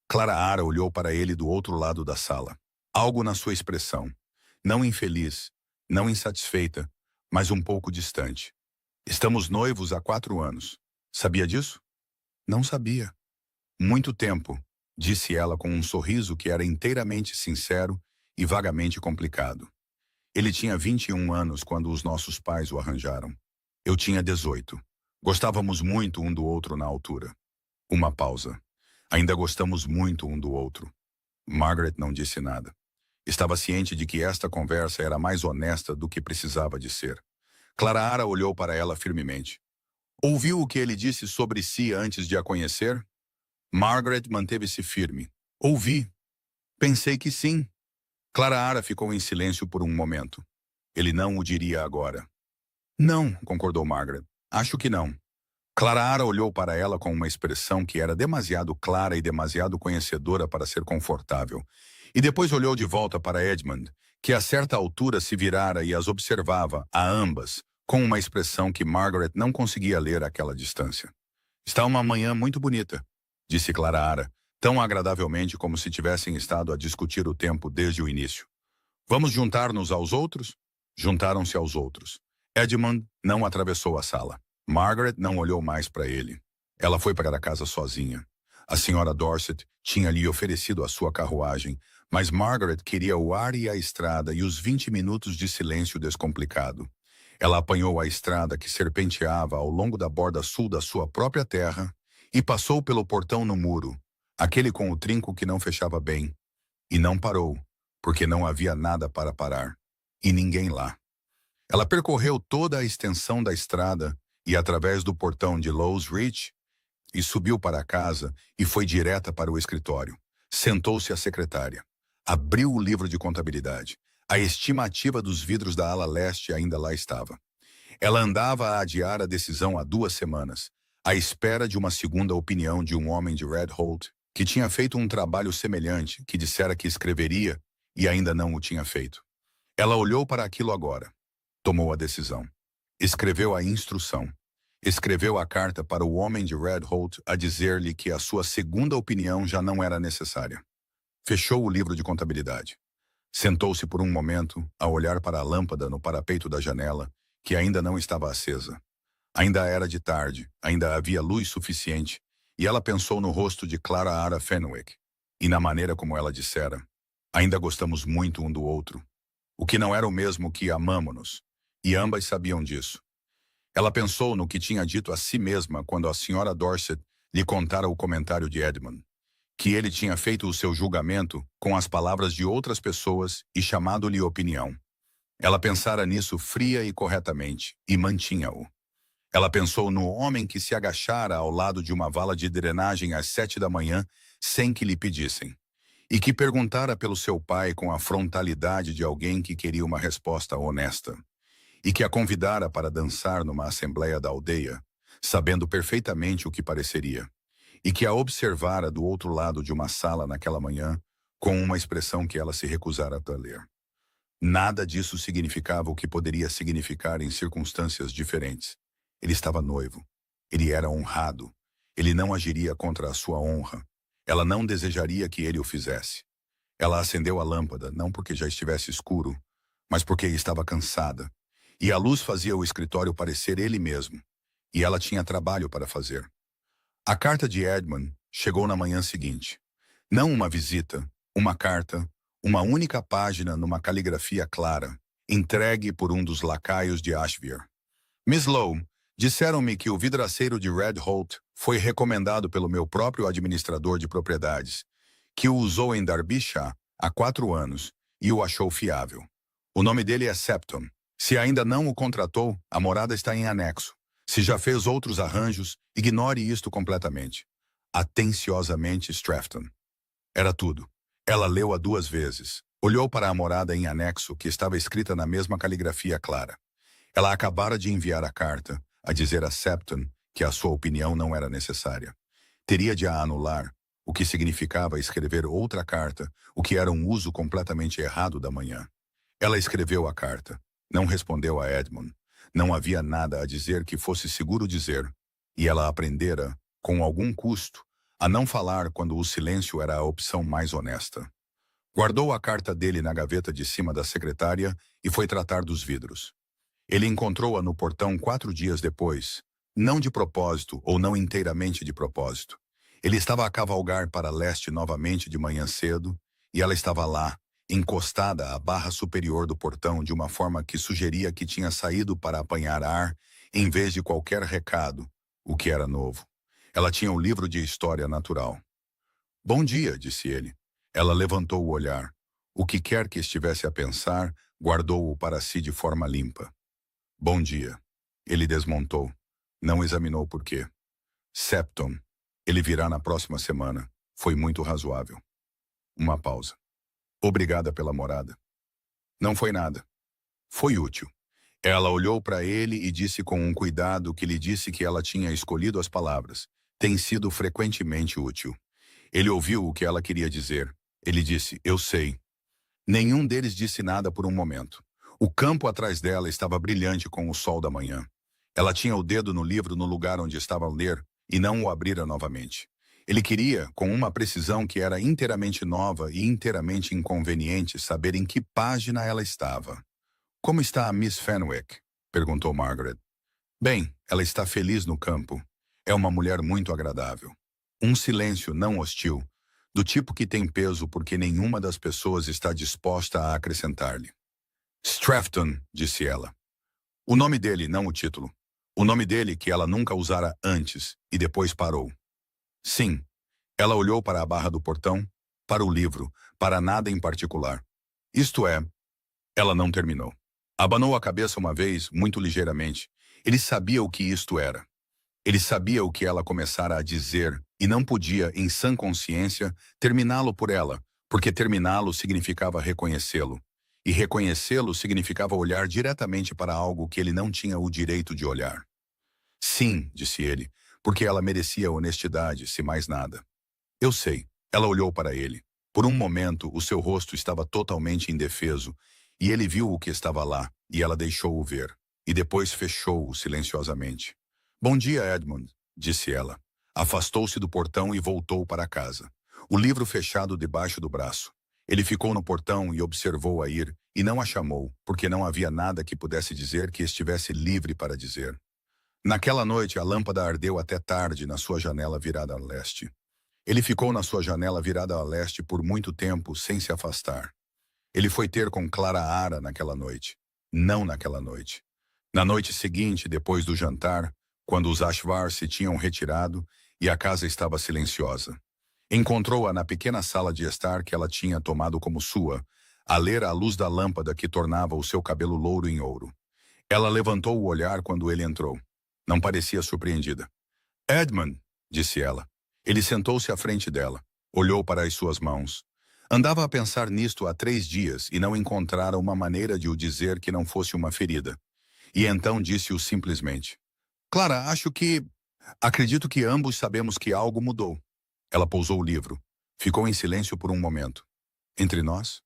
Clara olhou para ele do outro lado da sala. Algo na sua expressão. Não infeliz, não insatisfeita, mas um pouco distante. Estamos noivos há 4 anos. Sabia disso? Não sabia. Muito tempo, disse ela com um sorriso que era inteiramente sincero e vagamente complicado. Ele tinha 21 anos quando os nossos pais o arranjaram. Eu tinha 18. Gostávamos muito um do outro na altura. Uma pausa. Ainda gostamos muito um do outro. Margaret não disse nada. Estava ciente de que esta conversa era mais honesta do que precisava de ser. Clara olhou para ela firmemente. Ouviu o que ele disse sobre si antes de a conhecer? Margaret manteve-se firme. Ouvi. Pensei que sim. Clara ficou em silêncio por um momento. Ele não o diria agora. Não, concordou Margaret. Acho que não. Clara olhou para ela com uma expressão que era demasiado clara e demasiado conhecedora para ser confortável. E depois olhou de volta para Edmund, que a certa altura se virara e as observava, a ambas, com uma expressão que Margaret não conseguia ler àquela distância. Está uma manhã muito bonita, disse Clara, tão agradavelmente como se tivessem estado a discutir o tempo desde o início. Vamos juntar-nos aos outros? Juntaram-se aos outros. Edmund não atravessou a sala. Margaret não olhou mais para ele. Ela foi para casa sozinha. A senhora Dorset tinha lhe oferecido a sua carruagem, mas Margaret queria o ar e a estrada e os 20 minutos de silêncio descomplicado. Ela apanhou a estrada que serpenteava ao longo da borda sul da sua própria terra e passou pelo portão no muro, aquele com o trinco que não fechava bem. E não parou, porque não havia nada para parar, e ninguém lá. Ela percorreu toda a extensão da estrada e através do portão de Lowes Reach, e subiu para a casa e foi direta para o escritório. Sentou-se a secretária. Abriu o livro de contabilidade. A estimativa dos vidros da ala leste ainda lá estava. Ela andava a adiar a decisão há 2 semanas, à espera de uma segunda opinião de um homem de Red Holt, que tinha feito um trabalho semelhante, que dissera que escreveria e ainda não o tinha feito. Ela olhou para aquilo agora. Tomou a decisão. Escreveu a instrução. Escreveu a carta para o homem de Red Holt a dizer-lhe que a sua segunda opinião já não era necessária. Fechou o livro de contabilidade. Sentou-se por um momento a olhar para a lâmpada no parapeito da janela, que ainda não estava acesa. Ainda era de tarde, ainda havia luz suficiente, e ela pensou no rosto de Clara Fenwick, e na maneira como ela dissera, ainda gostamos muito um do outro, o que não era o mesmo que amamo-nos, e ambas sabiam disso. Ela pensou no que tinha dito a si mesma quando a senhora Dorset lhe contara o comentário de Edmund, que ele tinha feito o seu julgamento com as palavras de outras pessoas e chamado-lhe opinião. Ela pensara nisso fria e corretamente, e mantinha-o. Ela pensou no homem que se agachara ao lado de uma vala de drenagem às 7 da manhã, sem que lhe pedissem, e que perguntara pelo seu pai com a frontalidade de alguém que queria uma resposta honesta, e que a convidara para dançar numa assembleia da aldeia, sabendo perfeitamente o que pareceria, e que a observara do outro lado de uma sala naquela manhã, com uma expressão que ela se recusara a ler. Nada disso significava o que poderia significar em circunstâncias diferentes. Ele estava noivo. Ele era honrado. Ele não agiria contra a sua honra. Ela não desejaria que ele o fizesse. Ela acendeu a lâmpada, não porque já estivesse escuro, mas porque estava cansada. E a luz fazia o escritório parecer ele mesmo. E ela tinha trabalho para fazer. A carta de Edmund chegou na manhã seguinte. Não uma visita, uma carta, uma única página numa caligrafia clara, entregue por um dos lacaios de Ashvere. Miss Lowe, disseram-me que o vidraceiro de Red Holt foi recomendado pelo meu próprio administrador de propriedades, que o usou em Derbyshire há 4 anos e o achou fiável. O nome dele é Septon. Se ainda não o contratou, a morada está em anexo. Se já fez outros arranjos, ignore isto completamente. Atenciosamente, Strafton. Era tudo. Ela leu-a 2 vezes. Olhou para a morada em anexo, que estava escrita na mesma caligrafia clara. Ela acabara de enviar a carta, a dizer a Septon que a sua opinião não era necessária. Teria de a anular, o que significava escrever outra carta, o que era um uso completamente errado da manhã. Ela escreveu a carta. Não respondeu a Edmund. Não havia nada a dizer que fosse seguro dizer. E ela aprendera, com algum custo, a não falar quando o silêncio era a opção mais honesta. Guardou a carta dele na gaveta de cima da secretária e foi tratar dos vidros. Ele encontrou-a no portão 4 dias depois, não de propósito ou não inteiramente de propósito. Ele estava a cavalgar para leste novamente de manhã cedo, e ela estava lá, encostada à barra superior do portão de uma forma que sugeria que tinha saído para apanhar ar, em vez de qualquer recado, o que era novo. Ela tinha o livro de história natural. Bom dia, disse ele. Ela levantou o olhar. O que quer que estivesse a pensar, guardou-o para si de forma limpa. Bom dia. Ele desmontou. Não examinou por quê. Septon. Ele virá na próxima semana. Foi muito razoável. Uma pausa. Obrigada pela morada. Não foi nada. Foi útil. Ela olhou para ele e disse com um cuidado que lhe disse que ela tinha escolhido as palavras. Tem sido frequentemente útil. Ele ouviu o que ela queria dizer. Ele disse, eu sei. Nenhum deles disse nada por um momento. O campo atrás dela estava brilhante com o sol da manhã. Ela tinha o dedo no livro no lugar onde estava a ler e não o abrira novamente. Ele queria, com uma precisão que era inteiramente nova e inteiramente inconveniente, saber em que página ela estava. Como está a Miss Fenwick? Perguntou Margaret. Bem, ela está feliz no campo. É uma mulher muito agradável. Um silêncio não hostil, do tipo que tem peso porque nenhuma das pessoas está disposta a acrescentar-lhe. Strafton, disse ela. O nome dele, não o título. O nome dele que ela nunca usara antes, e depois parou. Sim. Ela olhou para a barra do portão, para o livro, para nada em particular. Isto é, ela não terminou. Abanou a cabeça uma vez, muito ligeiramente. Ele sabia o que isto era. Ele sabia o que ela começara a dizer e não podia, em sã consciência, terminá-lo por ela, porque terminá-lo significava reconhecê-lo. E reconhecê-lo significava olhar diretamente para algo que ele não tinha o direito de olhar. Sim, disse ele, porque ela merecia honestidade, se mais nada. Eu sei. Ela olhou para ele. Por um momento, o seu rosto estava totalmente indefeso, e ele viu o que estava lá, e ela deixou-o ver. E depois fechou-o silenciosamente. Bom dia, Edmund, disse ela. Afastou-se do portão e voltou para casa. O livro fechado debaixo do braço. Ele ficou no portão e observou-a ir, e não a chamou, porque não havia nada que pudesse dizer que estivesse livre para dizer. Naquela noite, a lâmpada ardeu até tarde na sua janela virada a leste. Ele ficou na sua janela virada a leste por muito tempo, sem se afastar. Ele foi ter com Clara Ara naquela noite. Não naquela noite. Na noite seguinte, depois do jantar, quando os Ashvar se tinham retirado e a casa estava silenciosa. Encontrou-a na pequena sala de estar que ela tinha tomado como sua, a ler à luz da lâmpada que tornava o seu cabelo louro em ouro. Ela levantou o olhar quando ele entrou. Não parecia surpreendida. Edmund, disse ela. Ele sentou-se à frente dela, olhou para as suas mãos. Andava a pensar nisto há 3 dias e não encontrara uma maneira de o dizer que não fosse uma ferida. E então disse-o simplesmente. Clara, acredito que ambos sabemos que algo mudou. Ela pousou o livro. Ficou em silêncio por um momento. Entre nós?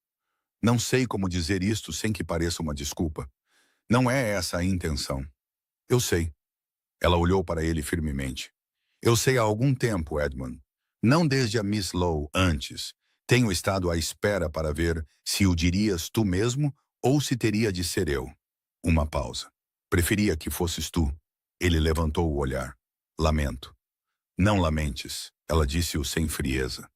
Não sei como dizer isto sem que pareça uma desculpa. Não é essa a intenção. Eu sei. Ela olhou para ele firmemente. Eu sei há algum tempo, Edmund. Não desde a Miss Lowe antes. Tenho estado à espera para ver se o dirias tu mesmo ou se teria de ser eu. Uma pausa. Preferia que fosses tu. Ele levantou o olhar. Lamento. Não lamentes, ela disse-o sem frieza.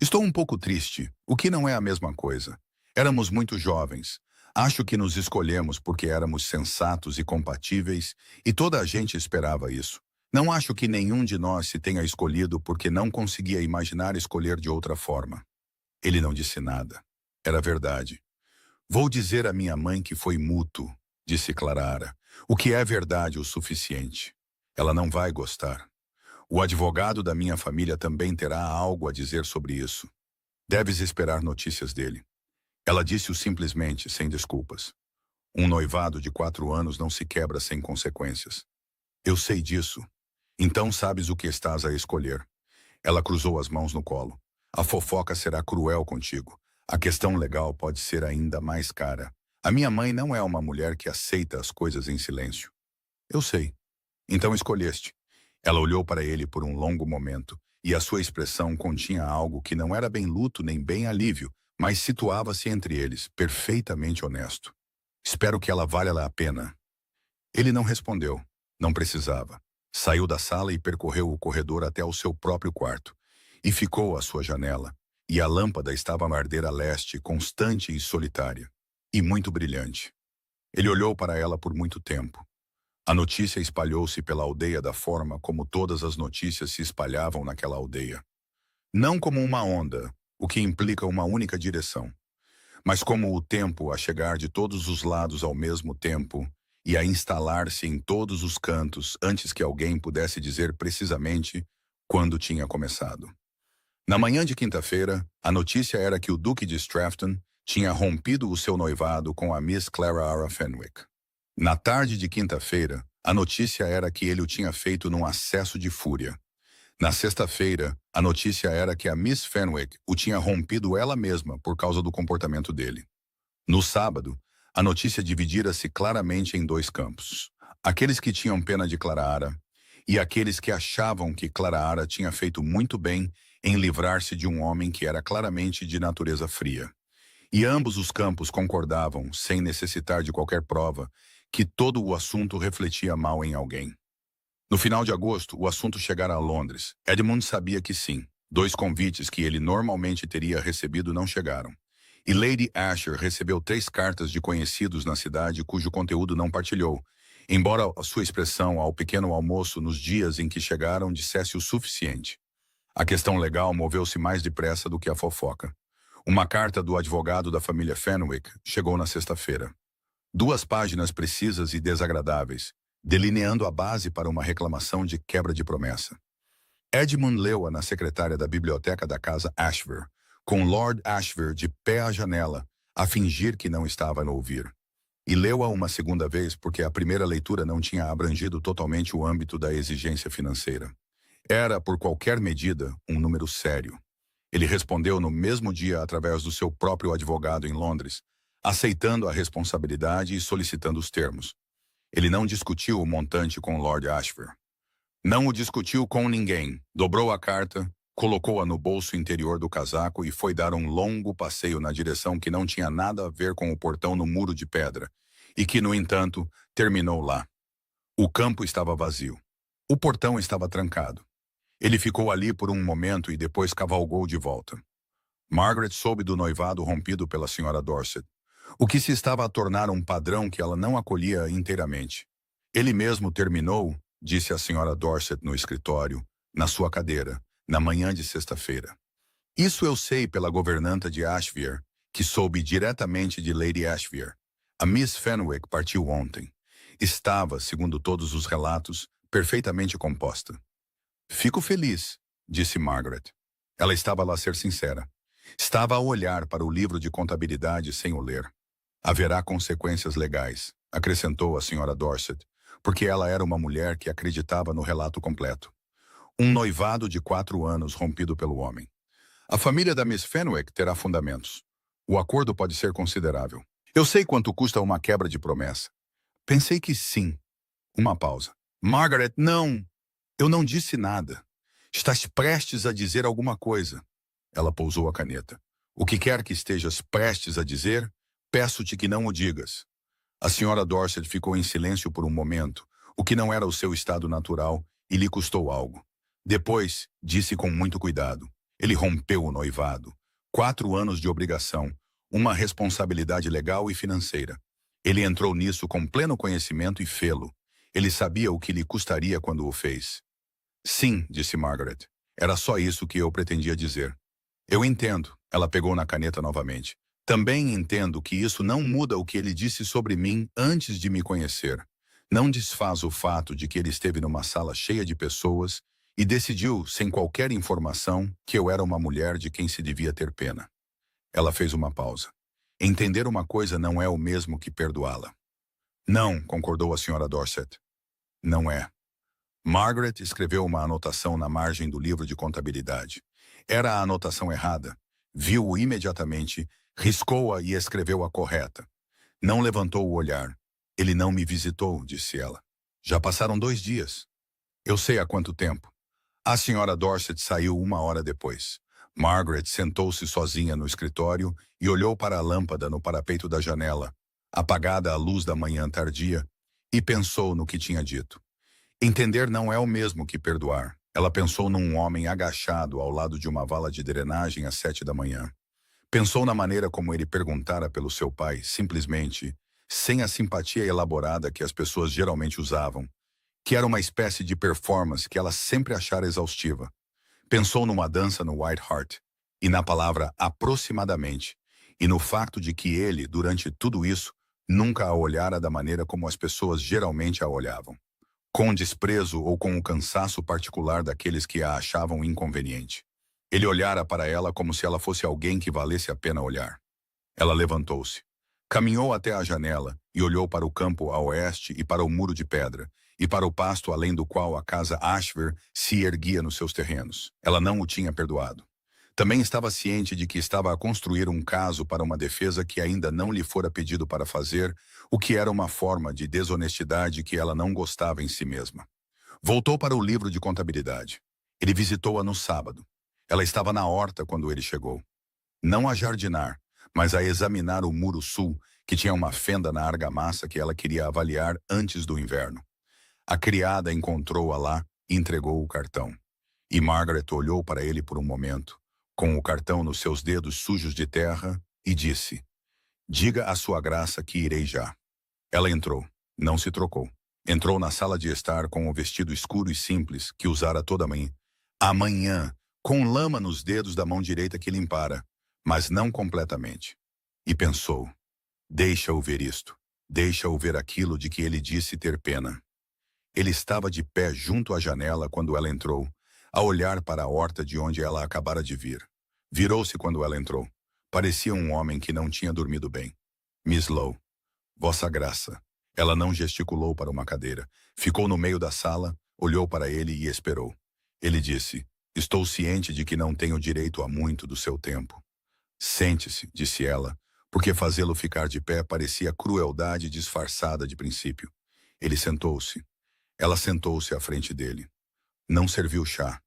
Estou um pouco triste, o que não é a mesma coisa. Éramos muito jovens. Acho que nos escolhemos porque éramos sensatos e compatíveis, e toda a gente esperava isso. Não acho que nenhum de nós se tenha escolhido porque não conseguia imaginar escolher de outra forma. Ele não disse nada. Era verdade. Vou dizer à minha mãe que foi mútuo, disse Clara, o que é verdade o suficiente. Ela não vai gostar. O advogado da minha família também terá algo a dizer sobre isso. Deves esperar notícias dele. Ela disse-o simplesmente, sem desculpas. Um noivado de 4 anos não se quebra sem consequências. Eu sei disso. Então sabes o que estás a escolher. Ela cruzou as mãos no colo. A fofoca será cruel contigo. A questão legal pode ser ainda mais cara. A minha mãe não é uma mulher que aceita as coisas em silêncio. Eu sei. Então escolheste. Ela olhou para ele por um longo momento, e a sua expressão continha algo que não era bem luto nem bem alívio, mas situava-se entre eles, perfeitamente honesto. Espero que ela valha a pena. Ele não respondeu. Não precisava. Saiu da sala e percorreu o corredor até o seu próprio quarto. E ficou à sua janela. E a lâmpada estava a arder a leste, constante e solitária. E muito brilhante. Ele olhou para ela por muito tempo. A notícia espalhou-se pela aldeia da forma como todas as notícias se espalhavam naquela aldeia. Não como uma onda, o que implica uma única direção, mas como o tempo a chegar de todos os lados ao mesmo tempo e a instalar-se em todos os cantos antes que alguém pudesse dizer precisamente quando tinha começado. Na manhã de quinta-feira, a notícia era que o Duque de Stratton tinha rompido o seu noivado com a Miss Clara Ara Fenwick. Na tarde de quinta-feira, a notícia era que ele o tinha feito num acesso de fúria. Na sexta-feira, a notícia era que a Miss Fenwick o tinha rompido ela mesma por causa do comportamento dele. No sábado, a notícia dividira-se claramente em dois campos. Aqueles que tinham pena de Clara Ara e aqueles que achavam que Clara Ara tinha feito muito bem em livrar-se de um homem que era claramente de natureza fria. E ambos os campos concordavam, sem necessitar de qualquer prova, que todo o assunto refletia mal em alguém. No final de agosto, o assunto chegara a Londres. Edmund sabia que sim. 2 convites que ele normalmente teria recebido não chegaram. E Lady Asher recebeu 3 cartas de conhecidos na cidade cujo conteúdo não partilhou, embora a sua expressão ao pequeno almoço nos dias em que chegaram dissesse o suficiente. A questão legal moveu-se mais depressa do que a fofoca. Uma carta do advogado da família Fenwick chegou na sexta-feira. 2 páginas precisas e desagradáveis, delineando a base para uma reclamação de quebra de promessa. Edmund leu-a na secretária da biblioteca da casa Ashver, com Lord Ashver de pé à janela, a fingir que não estava a ouvir. E leu-a uma segunda vez porque a primeira leitura não tinha abrangido totalmente o âmbito da exigência financeira. Era, por qualquer medida, um número sério. Ele respondeu no mesmo dia através do seu próprio advogado em Londres, aceitando a responsabilidade e solicitando os termos. Ele não discutiu o montante com Lord Ashver. Não o discutiu com ninguém. Dobrou a carta, colocou-a no bolso interior do casaco e foi dar um longo passeio na direção que não tinha nada a ver com o portão no muro de pedra, e que, no entanto, terminou lá. O campo estava vazio. O portão estava trancado. Ele ficou ali por um momento e depois cavalgou de volta. Margaret soube do noivado rompido pela Sra. Dorset, o que se estava a tornar um padrão que ela não acolhia inteiramente. Ele mesmo terminou, disse a Sra. Dorset no escritório, na sua cadeira, na manhã de sexta-feira. Isso eu sei pela governanta de Ashvere, que soube diretamente de Lady Ashvere. A Miss Fenwick partiu ontem. Estava, segundo todos os relatos, perfeitamente composta. Fico feliz, disse Margaret. Ela estava lá a ser sincera. Estava a olhar para o livro de contabilidade sem o ler. Haverá consequências legais, acrescentou a Sra. Dorset, porque ela era uma mulher que acreditava no relato completo. Um noivado de 4 anos rompido pelo homem. A família da Miss Fenwick terá fundamentos. O acordo pode ser considerável. Eu sei quanto custa uma quebra de promessa. Pensei que sim. Uma pausa. Margaret, não! Eu não disse nada. Estás prestes a dizer alguma coisa. Ela pousou a caneta. O que quer que estejas prestes a dizer, peço-te que não o digas. A Sra. Dorset ficou em silêncio por um momento, o que não era o seu estado natural, e lhe custou algo. Depois, disse com muito cuidado. Ele rompeu o noivado. 4 anos de obrigação, uma responsabilidade legal e financeira. Ele entrou nisso com pleno conhecimento e fê-lo. Ele sabia o que lhe custaria quando o fez. Sim, disse Margaret. Era só isso que eu pretendia dizer. Eu entendo. Ela pegou na caneta novamente. Também entendo que isso não muda o que ele disse sobre mim antes de me conhecer. Não desfaz o fato de que ele esteve numa sala cheia de pessoas e decidiu, sem qualquer informação, que eu era uma mulher de quem se devia ter pena. Ela fez uma pausa. Entender uma coisa não é o mesmo que perdoá-la. Não, concordou a Sra. Dorset. Não é. Margaret escreveu uma anotação na margem do livro de contabilidade. Era a anotação errada. Viu-o imediatamente, riscou-a e escreveu a correta. Não levantou o olhar. Ele não me visitou, disse ela. Já passaram 2 dias. Eu sei há quanto tempo. A senhora Dorset saiu 1 hora depois. Margaret sentou-se sozinha no escritório e olhou para a lâmpada no parapeito da janela, apagada à luz da manhã tardia, e pensou no que tinha dito. Entender não é o mesmo que perdoar. Ela pensou num homem agachado ao lado de uma vala de drenagem às 7 da manhã. Pensou na maneira como ele perguntara pelo seu pai, simplesmente, sem a simpatia elaborada que as pessoas geralmente usavam, que era uma espécie de performance que ela sempre achara exaustiva. Pensou numa dança no White Hart, e na palavra aproximadamente, e no facto de que ele, durante tudo isso, nunca a olhara da maneira como as pessoas geralmente a olhavam, com desprezo ou com o cansaço particular daqueles que a achavam inconveniente. Ele olhara para ela como se ela fosse alguém que valesse a pena olhar. Ela levantou-se. Caminhou até a janela e olhou para o campo a oeste e para o muro de pedra, e para o pasto além do qual a casa Ashver se erguia nos seus terrenos. Ela não o tinha perdoado. Também estava ciente de que estava a construir um caso para uma defesa que ainda não lhe fora pedido para fazer, o que era uma forma de desonestidade que ela não gostava em si mesma. Voltou para o livro de contabilidade. Ele visitou-a no sábado. Ela estava na horta quando ele chegou. Não a jardinar, mas a examinar o muro sul, que tinha uma fenda na argamassa que ela queria avaliar antes do inverno. A criada encontrou-a lá e entregou o cartão. E Margaret olhou para ele por um momento, com o cartão nos seus dedos sujos de terra, e disse: "Diga a sua graça que irei já." Ela entrou. Não se trocou. Entrou na sala de estar com o vestido escuro e simples que usara toda a manhã. Amanhã, com lama nos dedos da mão direita que limpara, mas não completamente. E pensou: deixa-o ver isto. Deixa-o ver aquilo de que ele disse ter pena. Ele estava de pé junto à janela quando ela entrou, a olhar para a horta de onde ela acabara de vir. Virou-se quando ela entrou. Parecia um homem que não tinha dormido bem. "Miss Lowe, Vossa Graça." Ela não gesticulou para uma cadeira. Ficou no meio da sala, olhou para ele e esperou. Ele disse: "Estou ciente de que não tenho direito a muito do seu tempo." "Sente-se", disse ela, porque fazê-lo ficar de pé parecia crueldade disfarçada de princípio. Ele sentou-se. Ela sentou-se à frente dele. Não serviu chá.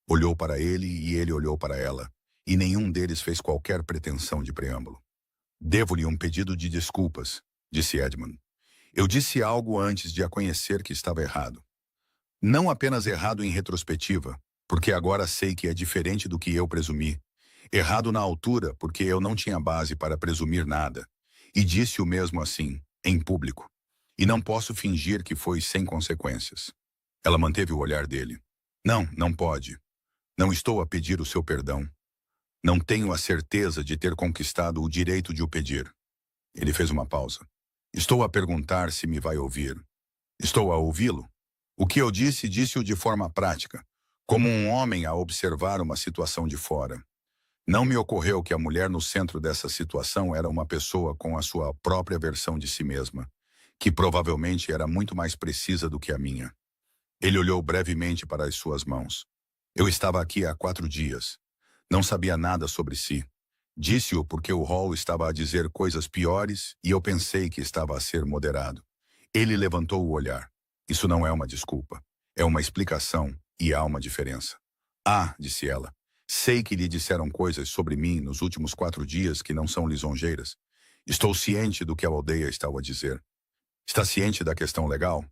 Olhou para ele e ele olhou para ela, e nenhum deles fez qualquer pretensão de preâmbulo. "Devo-lhe um pedido de desculpas", disse Edmund. "Eu disse algo antes de a conhecer que estava errado. Não apenas errado em retrospectiva, porque agora sei que é diferente do que eu presumi. Errado na altura, porque eu não tinha base para presumir nada. E disse o mesmo assim, em público. E não posso fingir que foi sem consequências." Ela manteve o olhar dele. "Não, não pode. Não estou a pedir o seu perdão. Não tenho a certeza de ter conquistado o direito de o pedir." Ele fez uma pausa. "Estou a perguntar se me vai ouvir. Estou a ouvi-lo. O que eu disse, disse-o de forma prática, como um homem a observar uma situação de fora. Não me ocorreu que a mulher no centro dessa situação era uma pessoa com a sua própria versão de si mesma, que provavelmente era muito mais precisa do que a minha." Ele olhou brevemente para as suas mãos. "Eu estava aqui há 4 dias. Não sabia nada sobre si. Disse-o porque o Hall estava a dizer coisas piores e eu pensei que estava a ser moderado." Ele levantou o olhar. "Isso não é uma desculpa. É uma explicação e há uma diferença." "Ah", disse ela, "sei que lhe disseram coisas sobre mim nos últimos 4 dias que não são lisonjeiras. Estou ciente do que a aldeia está a dizer." "Está ciente da questão legal?"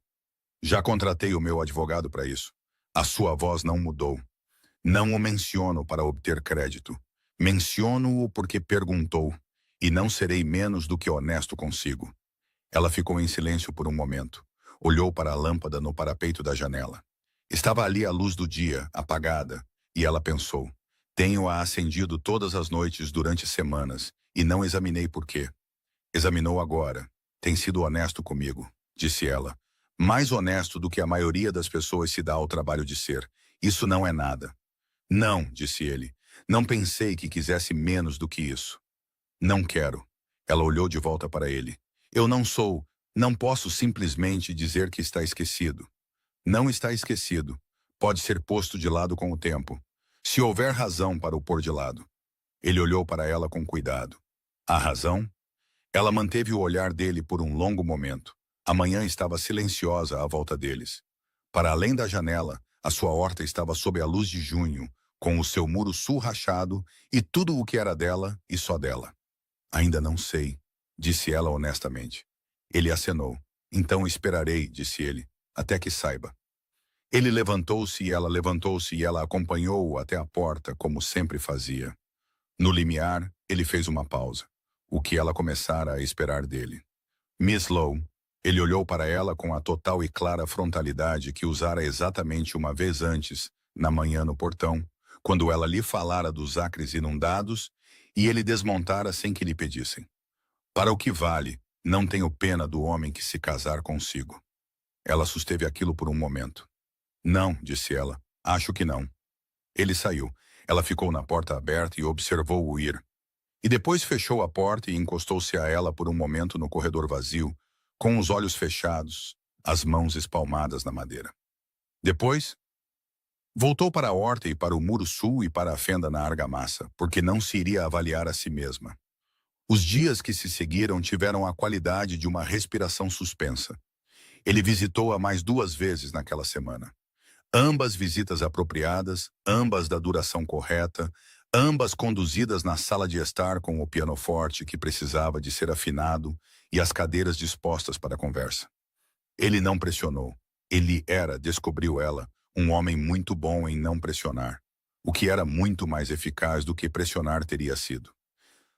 "Já contratei o meu advogado para isso." A sua voz não mudou. "Não o menciono para obter crédito. Menciono-o porque perguntou, e não serei menos do que honesto consigo." Ela ficou em silêncio por um momento. Olhou para a lâmpada no parapeito da janela. Estava ali a luz do dia, apagada, e ela pensou: "Tenho-a acendido todas as noites durante semanas, e não examinei por quê." "Examinou agora. Tem sido honesto comigo", disse ela. "Mais honesto do que a maioria das pessoas se dá ao trabalho de ser. Isso não é nada." "Não", disse ele. "Não pensei que quisesse menos do que isso." "Não quero." Ela olhou de volta para ele. "Eu não sou. Não posso simplesmente dizer que está esquecido." Não está esquecido. Pode ser posto de lado com o tempo, se houver razão para o pôr de lado. Ele olhou para ela com cuidado. A razão? Ela manteve o olhar dele por um longo momento. A manhã estava silenciosa à volta deles. Para além da janela, a sua horta estava sob a luz de junho, com o seu muro sul rachado e tudo o que era dela e só dela. Ainda não sei, disse ela honestamente. Ele acenou. Então esperarei, disse ele, até que saiba. Ele levantou-se e ela acompanhou-o até a porta, como sempre fazia. No limiar, ele fez uma pausa, o que ela começara a esperar dele. Miss Lowe, ele olhou para ela com a total e clara frontalidade que usara exatamente uma vez antes, na manhã no portão, quando ela lhe falara dos acres inundados e ele desmontara sem que lhe pedissem. Para o que vale, não tenho pena do homem que se casar consigo. Ela susteve aquilo por um momento. Não, disse ela, acho que não. Ele saiu. Ela ficou na porta aberta e observou-o ir. E depois fechou a porta e encostou-se a ela por um momento no corredor vazio, com os olhos fechados, as mãos espalmadas na madeira. Depois, voltou para a horta e para o muro sul e para a fenda na argamassa, porque não se iria avaliar a si mesma. Os dias que se seguiram tiveram a qualidade de uma respiração suspensa. Ele visitou-a mais 2 vezes naquela semana. Ambas visitas apropriadas, ambas da duração correta, ambas conduzidas na sala de estar com o pianoforte que precisava de ser afinado e as cadeiras dispostas para a conversa. Ele não pressionou. Ele era, descobriu ela, um homem muito bom em não pressionar, o que era muito mais eficaz do que pressionar teria sido.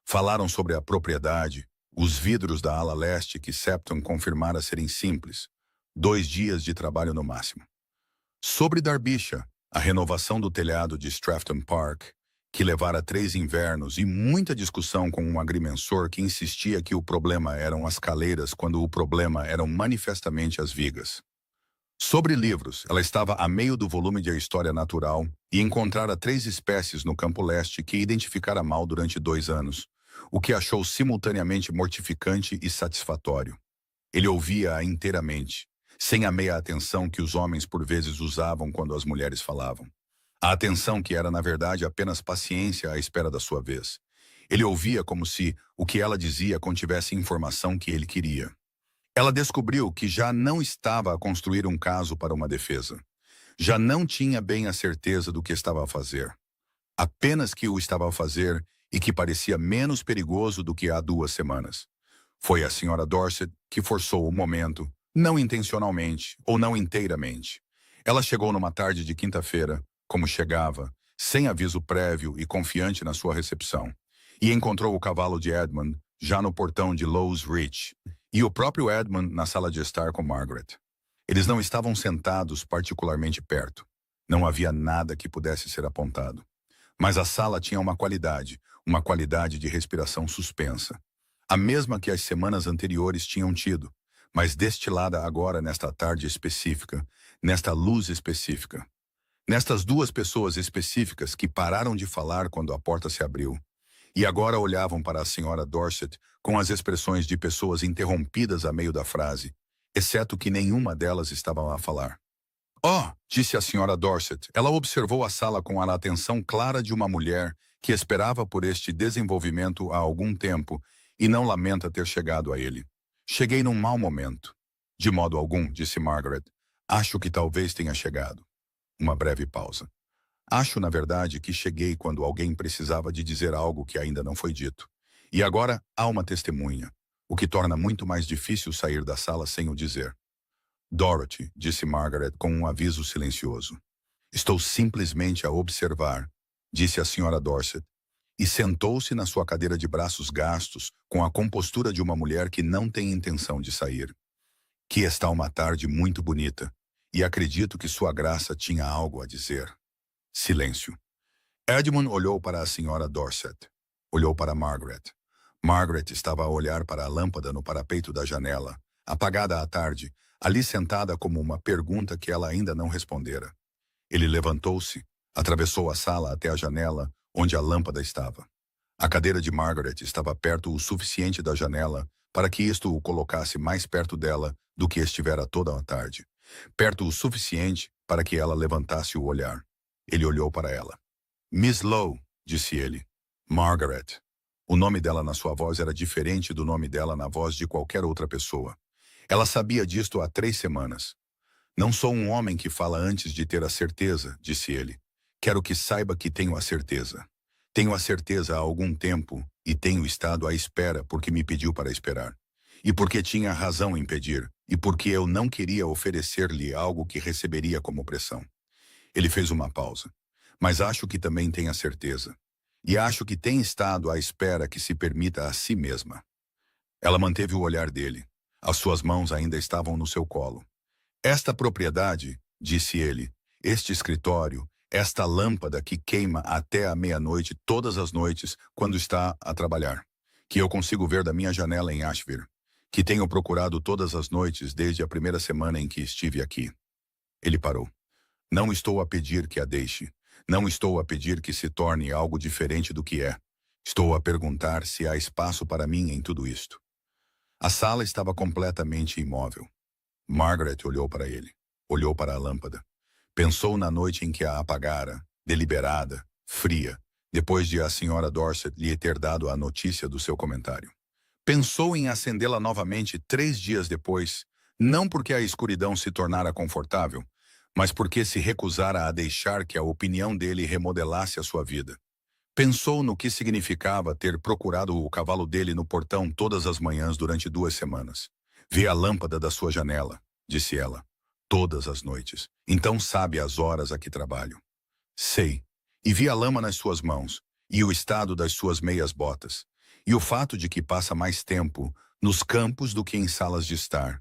Falaram sobre a propriedade, os vidros da ala leste que Septon confirmara serem simples, 2 dias de trabalho no máximo. Sobre Derbyshire, a renovação do telhado de Stratton Park, que levara 3 invernos e muita discussão com um agrimensor que insistia que o problema eram as caleiras quando o problema eram manifestamente as vigas. Sobre livros, ela estava a meio do volume de A História Natural e encontrara 3 espécies no campo leste que identificara mal durante 2 anos, o que achou simultaneamente mortificante e satisfatório. Ele ouvia-a inteiramente, sem a meia atenção que os homens por vezes usavam quando as mulheres falavam. A atenção que era, na verdade, apenas paciência à espera da sua vez. Ele ouvia como se o que ela dizia contivesse informação que ele queria. Ela descobriu que já não estava a construir um caso para uma defesa. Já não tinha bem a certeza do que estava a fazer. Apenas que o estava a fazer e que parecia menos perigoso do que há 2 semanas. Foi a Sra. Dorset que forçou o momento, não intencionalmente ou não inteiramente. Ela chegou numa tarde de quinta-feira, como chegava, sem aviso prévio e confiante na sua recepção, e encontrou o cavalo de Edmund já no portão de Lowes Reach, e o próprio Edmund na sala de estar com Margaret. Eles não estavam sentados particularmente perto. Não havia nada que pudesse ser apontado. Mas a sala tinha uma qualidade de respiração suspensa. A mesma que as semanas anteriores tinham tido, mas destilada agora nesta tarde específica, nesta luz específica. Nestas 2 pessoas específicas que pararam de falar quando a porta se abriu, e agora olhavam para a Sra. Dorset com as expressões de pessoas interrompidas a meio da frase, exceto que nenhuma delas estava a falar. Oh, disse a Sra. Dorset. Ela observou a sala com a atenção clara de uma mulher que esperava por este desenvolvimento há algum tempo e não lamenta ter chegado a ele. Cheguei num mau momento. De modo algum, disse Margaret. Acho que talvez tenha chegado. Uma breve pausa. Acho, na verdade, que cheguei quando alguém precisava de dizer algo que ainda não foi dito. E agora há uma testemunha, o que torna muito mais difícil sair da sala sem o dizer. Dorothy, disse Margaret com um aviso silencioso. Estou simplesmente a observar, disse a Sra. Dorset, e sentou-se na sua cadeira de braços gastos, com a compostura de uma mulher que não tem intenção de sair. Que está uma tarde muito bonita, e acredito que sua graça tinha algo a dizer. Silêncio. Edmund olhou para a Sra. Dorset. Olhou para Margaret. Margaret estava a olhar para a lâmpada no parapeito da janela, apagada à tarde, ali sentada como uma pergunta que ela ainda não respondera. Ele levantou-se, atravessou a sala até a janela, onde a lâmpada estava. A cadeira de Margaret estava perto o suficiente da janela para que isto o colocasse mais perto dela do que estivera toda a tarde, perto o suficiente para que ela levantasse o olhar. Ele olhou para ela. Miss Lowe, disse ele. Margaret. O nome dela na sua voz era diferente do nome dela na voz de qualquer outra pessoa. Ela sabia disto há 3 semanas. Não sou um homem que fala antes de ter a certeza, disse ele. Quero que saiba que tenho a certeza. Tenho a certeza há algum tempo e tenho estado à espera porque me pediu para esperar. E porque tinha razão em pedir, e porque eu não queria oferecer-lhe algo que receberia como pressão. Ele fez uma pausa. Mas acho que também tem a certeza. E acho que tem estado à espera que se permita a si mesma. Ela manteve o olhar dele. As suas mãos ainda estavam no seu colo. Esta propriedade, disse ele, este escritório, esta lâmpada que queima até a meia-noite todas as noites quando está a trabalhar, que eu consigo ver da minha janela em Asheville, que tenho procurado todas as noites desde a primeira semana em que estive aqui. Ele parou. Não estou a pedir que a deixe. Não estou a pedir que se torne algo diferente do que é. Estou a perguntar se há espaço para mim em tudo isto. A sala estava completamente imóvel. Margaret olhou para ele. Olhou para a lâmpada. Pensou na noite em que a apagara, deliberada, fria, depois de a senhora Dorset lhe ter dado a notícia do seu comentário. Pensou em acendê-la novamente 3 dias depois, não porque a escuridão se tornara confortável, mas porque se recusara a deixar que a opinião dele remodelasse a sua vida. Pensou no que significava ter procurado o cavalo dele no portão todas as manhãs durante 2 semanas. Vê a lâmpada da sua janela, disse ela. Todas as noites. Então sabe as horas a que trabalho. Sei. E vi a lama nas suas mãos, e o estado das suas meias botas, e o fato de que passa mais tempo nos campos do que em salas de estar.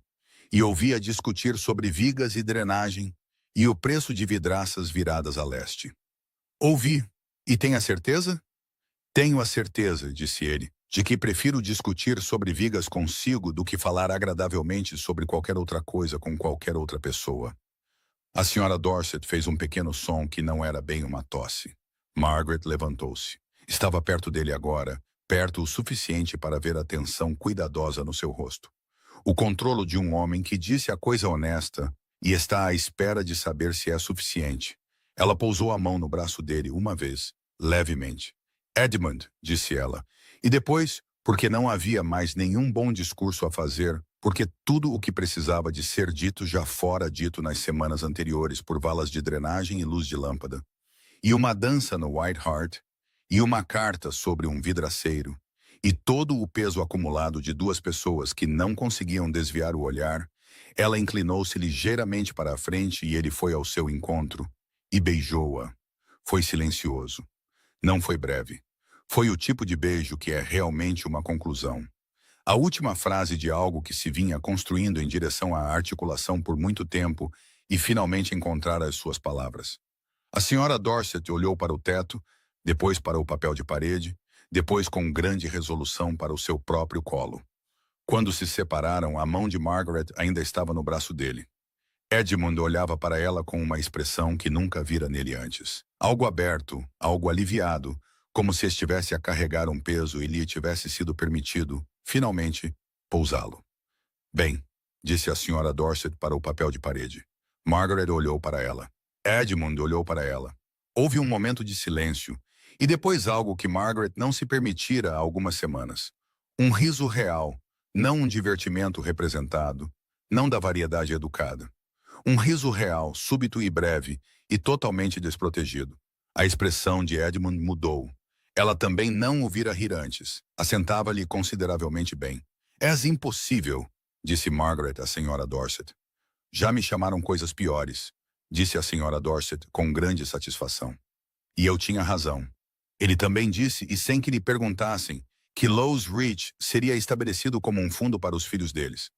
E ouvi-a discutir sobre vigas e drenagem, e o preço de vidraças viradas a leste. Ouvi. E tem a certeza? Tenho a certeza, disse ele, de que prefiro discutir sobre vigas consigo do que falar agradavelmente sobre qualquer outra coisa com qualquer outra pessoa. A senhora Dorset fez um pequeno som que não era bem uma tosse. Margaret levantou-se. Estava perto dele agora, perto o suficiente para ver a tensão cuidadosa no seu rosto. O controlo de um homem que disse a coisa honesta e está à espera de saber se é suficiente. Ela pousou a mão no braço dele uma vez, levemente. Edmund, disse ela. E depois, porque não havia mais nenhum bom discurso a fazer, porque tudo o que precisava de ser dito já fora dito nas semanas anteriores por valas de drenagem e luz de lâmpada. E uma dança no White Hart, e uma carta sobre um vidraceiro, e todo o peso acumulado de 2 pessoas que não conseguiam desviar o olhar, ela inclinou-se ligeiramente para a frente e ele foi ao seu encontro e beijou-a. Foi silencioso. Não foi breve. Foi o tipo de beijo que é realmente uma conclusão. A última frase de algo que se vinha construindo em direção à articulação por muito tempo e finalmente encontrar as suas palavras. A senhora Dorset olhou para o teto, depois para o papel de parede, depois com grande resolução para o seu próprio colo. Quando se separaram, a mão de Margaret ainda estava no braço dele. Edmund olhava para ela com uma expressão que nunca vira nele antes. Algo aberto, algo aliviado, como se estivesse a carregar um peso e lhe tivesse sido permitido, finalmente, pousá-lo. Bem, disse a senhora Dorset para o papel de parede. Margaret olhou para ela. Edmund olhou para ela. Houve um momento de silêncio, e depois algo que Margaret não se permitira há algumas semanas. Um riso real, não um divertimento representado, não da variedade educada. Um riso real, súbito e breve, e totalmente desprotegido. A expressão de Edmund mudou. Ela também não o vira rir antes. Assentava-lhe consideravelmente bem. És impossível, disse Margaret à senhora Dorset. Já me chamaram coisas piores, disse a senhora Dorset com grande satisfação. E eu tinha razão. Ele também disse, e sem que lhe perguntassem, que Lowes Ridge seria estabelecido como um fundo para os filhos deles.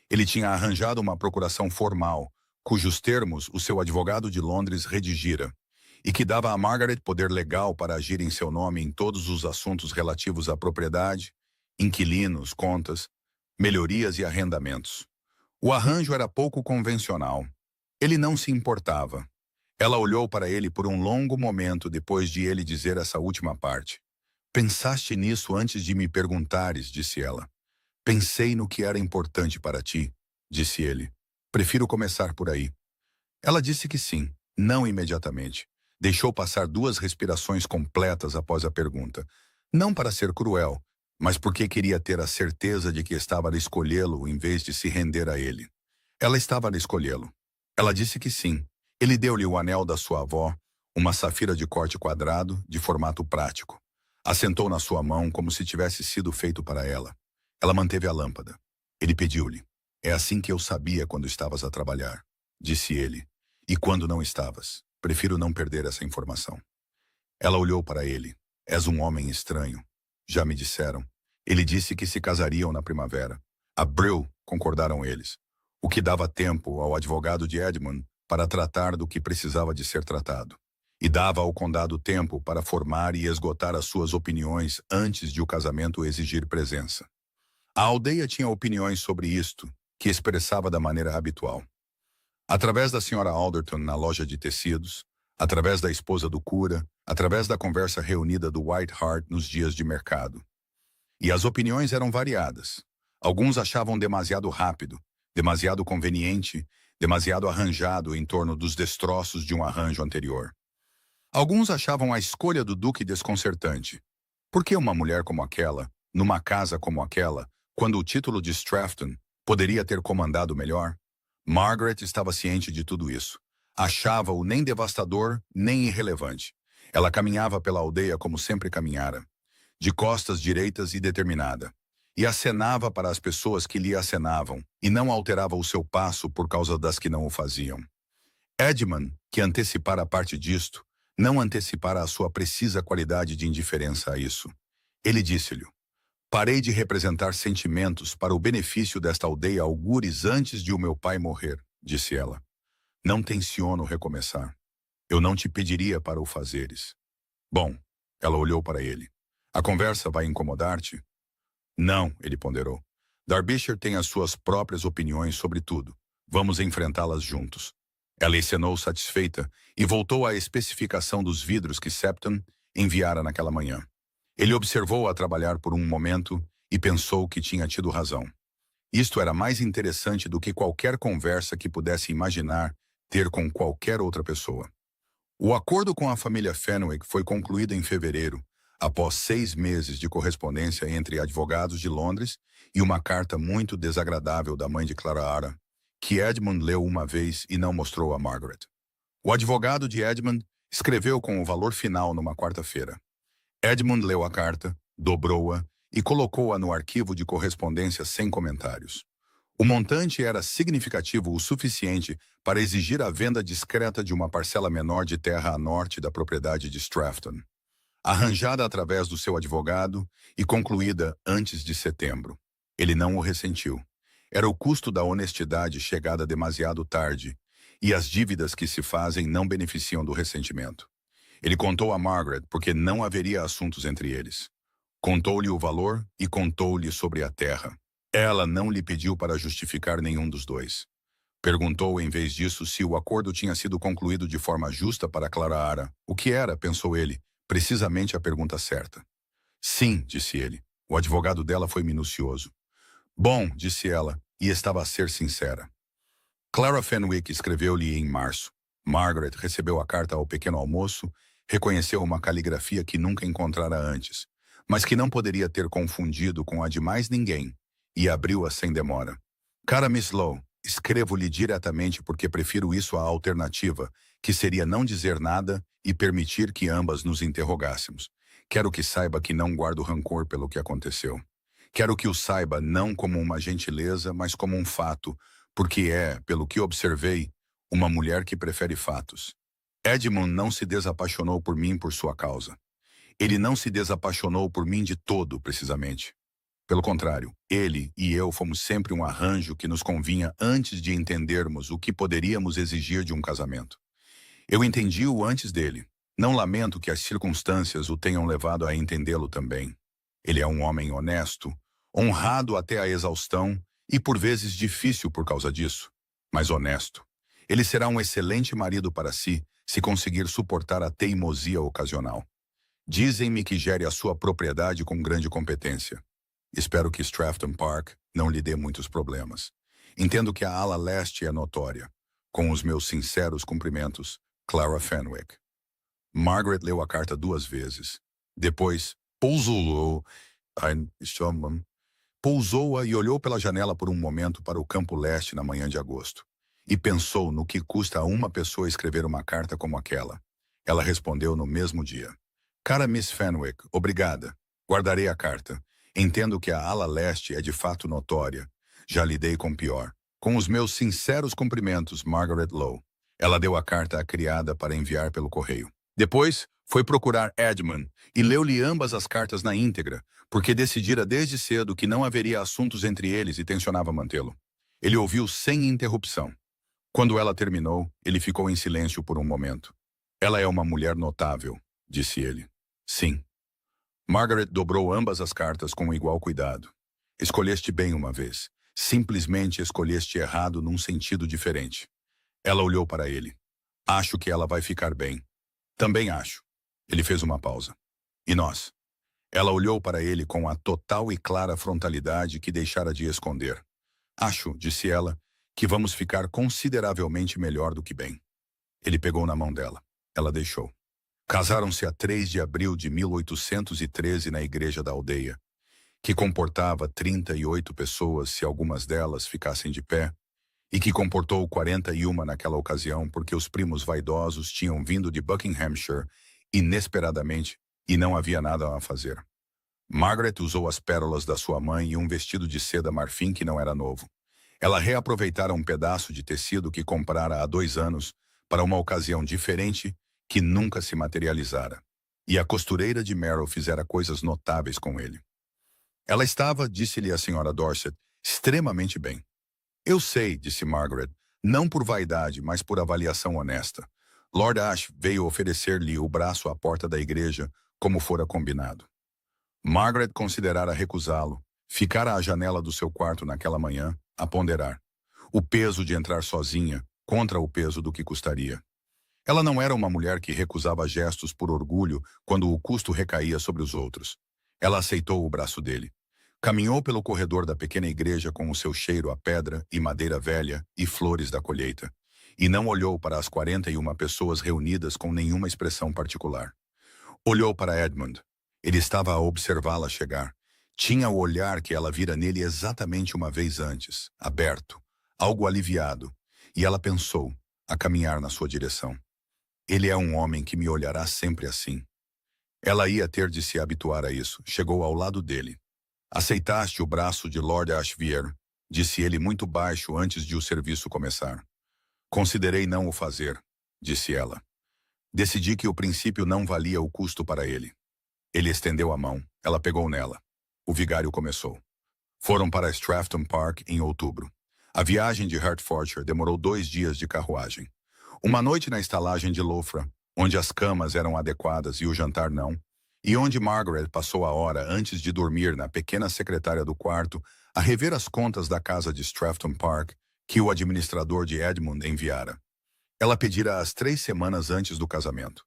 Ele tinha arranjado uma procuração formal, cujos termos o seu advogado de Londres redigira, e que dava a Margaret poder legal para agir em seu nome em todos os assuntos relativos à propriedade, inquilinos, contas, melhorias e arrendamentos. O arranjo era pouco convencional. Ele não se importava. Ela olhou para ele por um longo momento depois de ele dizer essa última parte. Pensaste nisso antes de me perguntares, disse ela. Pensei no que era importante para ti, disse ele. Prefiro começar por aí. Ela disse que sim, não imediatamente. Deixou passar 2 respirações completas após a pergunta. Não para ser cruel, mas porque queria ter a certeza de que estava a escolhê-lo em vez de se render a ele. Ela estava a escolhê-lo. Ela disse que sim. Ele deu-lhe o anel da sua avó, uma safira de corte quadrado, de formato prático. Assentou na sua mão como se tivesse sido feito para ela. Ela manteve a lâmpada. Ele pediu-lhe. É assim que eu sabia quando estavas a trabalhar, disse ele. E quando não estavas. Prefiro não perder essa informação. Ela olhou para ele. És um homem estranho. Já me disseram. Ele disse que se casariam na primavera. Abril, concordaram eles. O que dava tempo ao advogado de Edmund para tratar do que precisava de ser tratado. E dava ao condado tempo para formar e esgotar as suas opiniões antes de o casamento exigir presença. A aldeia tinha opiniões sobre isto, que expressava da maneira habitual. Através da senhora Alderton na loja de tecidos, através da esposa do cura, através da conversa reunida do White Hart nos dias de mercado. E as opiniões eram variadas. Alguns achavam demasiado rápido, demasiado conveniente, demasiado arranjado em torno dos destroços de um arranjo anterior. Alguns achavam a escolha do duque desconcertante. Por que uma mulher como aquela, numa casa como aquela, quando o título de Stratton poderia ter comandado melhor? Margaret estava ciente de tudo isso. Achava-o nem devastador, nem irrelevante. Ela caminhava pela aldeia como sempre caminhara, de costas direitas e determinada. E acenava para as pessoas que lhe acenavam, e não alterava o seu passo por causa das que não o faziam. Edmund, que antecipara parte disto, não antecipara a sua precisa qualidade de indiferença a isso. Ele disse-lhe: parei de representar sentimentos para o benefício desta aldeia algures antes de o meu pai morrer, disse ela. Não tenciono recomeçar. Eu não te pediria para o fazeres. Bom, ela olhou para ele. A conversa vai incomodar-te? Não, ele ponderou. Derbyshire tem as suas próprias opiniões sobre tudo. Vamos enfrentá-las juntos. Ela acenou satisfeita e voltou à especificação dos vidros que Septon enviara naquela manhã. Ele observou-a trabalhar por um momento e pensou que tinha tido razão. Isto era mais interessante do que qualquer conversa que pudesse imaginar ter com qualquer outra pessoa. O acordo com a família Fenwick foi concluído em fevereiro, após 6 meses de correspondência entre advogados de Londres e uma carta muito desagradável da mãe de Clara, que Edmund leu uma vez e não mostrou a Margaret. O advogado de Edmund escreveu com o valor final numa quarta-feira. Edmund leu a carta, dobrou-a e colocou-a no arquivo de correspondência sem comentários. O montante era significativo o suficiente para exigir a venda discreta de uma parcela menor de terra a norte da propriedade de Stratton, arranjada através do seu advogado e concluída antes de setembro. Ele não o ressentiu. Era o custo da honestidade chegada demasiado tarde, e as dívidas que se fazem não beneficiam do ressentimento. Ele contou a Margaret porque não haveria assuntos entre eles. Contou-lhe o valor e contou-lhe sobre a terra. Ela não lhe pediu para justificar nenhum dos dois. Perguntou, em vez disso, se o acordo tinha sido concluído de forma justa para Clara, o que era, pensou ele, precisamente a pergunta certa. Sim, disse ele. O advogado dela foi minucioso. Bom, disse ela, e estava a ser sincera. Clara Fenwick escreveu-lhe em março. Margaret recebeu a carta ao pequeno almoço, reconheceu uma caligrafia que nunca encontrara antes, mas que não poderia ter confundido com a de mais ninguém, e abriu-a sem demora. Cara Miss Lowe, escrevo-lhe diretamente porque prefiro isso à alternativa, que seria não dizer nada e permitir que ambas nos interrogássemos. Quero que saiba que não guardo rancor pelo que aconteceu. Quero que o saiba não como uma gentileza, mas como um fato, porque é, pelo que observei, uma mulher que prefere fatos. Edmund não se desapaixonou por mim por sua causa. Ele não se desapaixonou por mim de todo, precisamente. Pelo contrário, ele e eu fomos sempre um arranjo que nos convinha antes de entendermos o que poderíamos exigir de um casamento. Eu entendi-o antes dele. Não lamento que as circunstâncias o tenham levado a entendê-lo também. Ele é um homem honesto, honrado até a exaustão e por vezes difícil por causa disso, mas honesto. Ele será um excelente marido para si, se conseguir suportar a teimosia ocasional. Dizem-me que gere a sua propriedade com grande competência. Espero que Stratton Park não lhe dê muitos problemas. Entendo que a ala leste é notória. Com os meus sinceros cumprimentos, Clara Fenwick. Margaret leu a carta 2 vezes. Depois, pousou-a e olhou pela janela por um momento para o campo leste na manhã de agosto. E pensou no que custa a uma pessoa escrever uma carta como aquela. Ela respondeu no mesmo dia. Cara Miss Fenwick, obrigada. Guardarei a carta. Entendo que a ala leste é de fato notória. Já lidei com pior. Com os meus sinceros cumprimentos, Margaret Lowe. Ela deu a carta à criada para enviar pelo correio. Depois, foi procurar Edmund e leu-lhe ambas as cartas na íntegra, porque decidira desde cedo que não haveria assuntos entre eles e tencionava mantê-lo. Ele ouviu sem interrupção. Quando ela terminou, ele ficou em silêncio por um momento. Ela é uma mulher notável, disse ele. Sim. Margaret dobrou ambas as cartas com igual cuidado. Escolheste bem uma vez. Simplesmente escolheste errado num sentido diferente. Ela olhou para ele. Acho que ela vai ficar bem. Também acho. Ele fez uma pausa. E nós? Ela olhou para ele com a total e clara frontalidade que deixara de esconder. Acho, disse ela, que vamos ficar consideravelmente melhor do que bem. Ele pegou na mão dela. Ela deixou. Casaram-se a 3 de abril de 1813 na igreja da aldeia, que comportava 38 pessoas se algumas delas ficassem de pé, e que comportou 41 naquela ocasião porque os primos vaidosos tinham vindo de Buckinghamshire inesperadamente e não havia nada a fazer. Margaret usou as pérolas da sua mãe e um vestido de seda marfim que não era novo. Ela reaproveitara um pedaço de tecido que comprara há 2 anos para uma ocasião diferente que nunca se materializara. E a costureira de Merrill fizera coisas notáveis com ele. Ela estava, disse-lhe a senhora Dorset, extremamente bem. Eu sei, disse Margaret, não por vaidade, mas por avaliação honesta. Lord Ashe veio oferecer-lhe o braço à porta da igreja, como fora combinado. Margaret considerara recusá-lo, ficara à janela do seu quarto naquela manhã, a ponderar. O peso de entrar sozinha, contra o peso do que custaria. Ela não era uma mulher que recusava gestos por orgulho quando o custo recaía sobre os outros. Ela aceitou o braço dele. Caminhou pelo corredor da pequena igreja com o seu cheiro a pedra e madeira velha e flores da colheita, e não olhou para as 41 pessoas reunidas com nenhuma expressão particular. Olhou para Edmund. Ele estava a observá-la chegar. Tinha o olhar que ela vira nele exatamente uma vez antes, aberto, algo aliviado, e ela pensou, a caminhar na sua direção. Ele é um homem que me olhará sempre assim. Ela ia ter de se habituar a isso. Chegou ao lado dele. Aceitaste o braço de Lord Ashvier, disse ele muito baixo antes de o serviço começar. Considerei não o fazer, disse ela. Decidi que o princípio não valia o custo para ele. Ele estendeu a mão. Ela pegou nela. O vigário começou. Foram para Stratton Park em outubro. A viagem de Hertfordshire demorou 2 dias de carruagem. Uma noite na estalagem de Loughra, onde as camas eram adequadas e o jantar não, e onde Margaret passou a hora antes de dormir na pequena secretária do quarto a rever as contas da casa de Stratton Park que o administrador de Edmund enviara. Ela pedira as 3 semanas antes do casamento.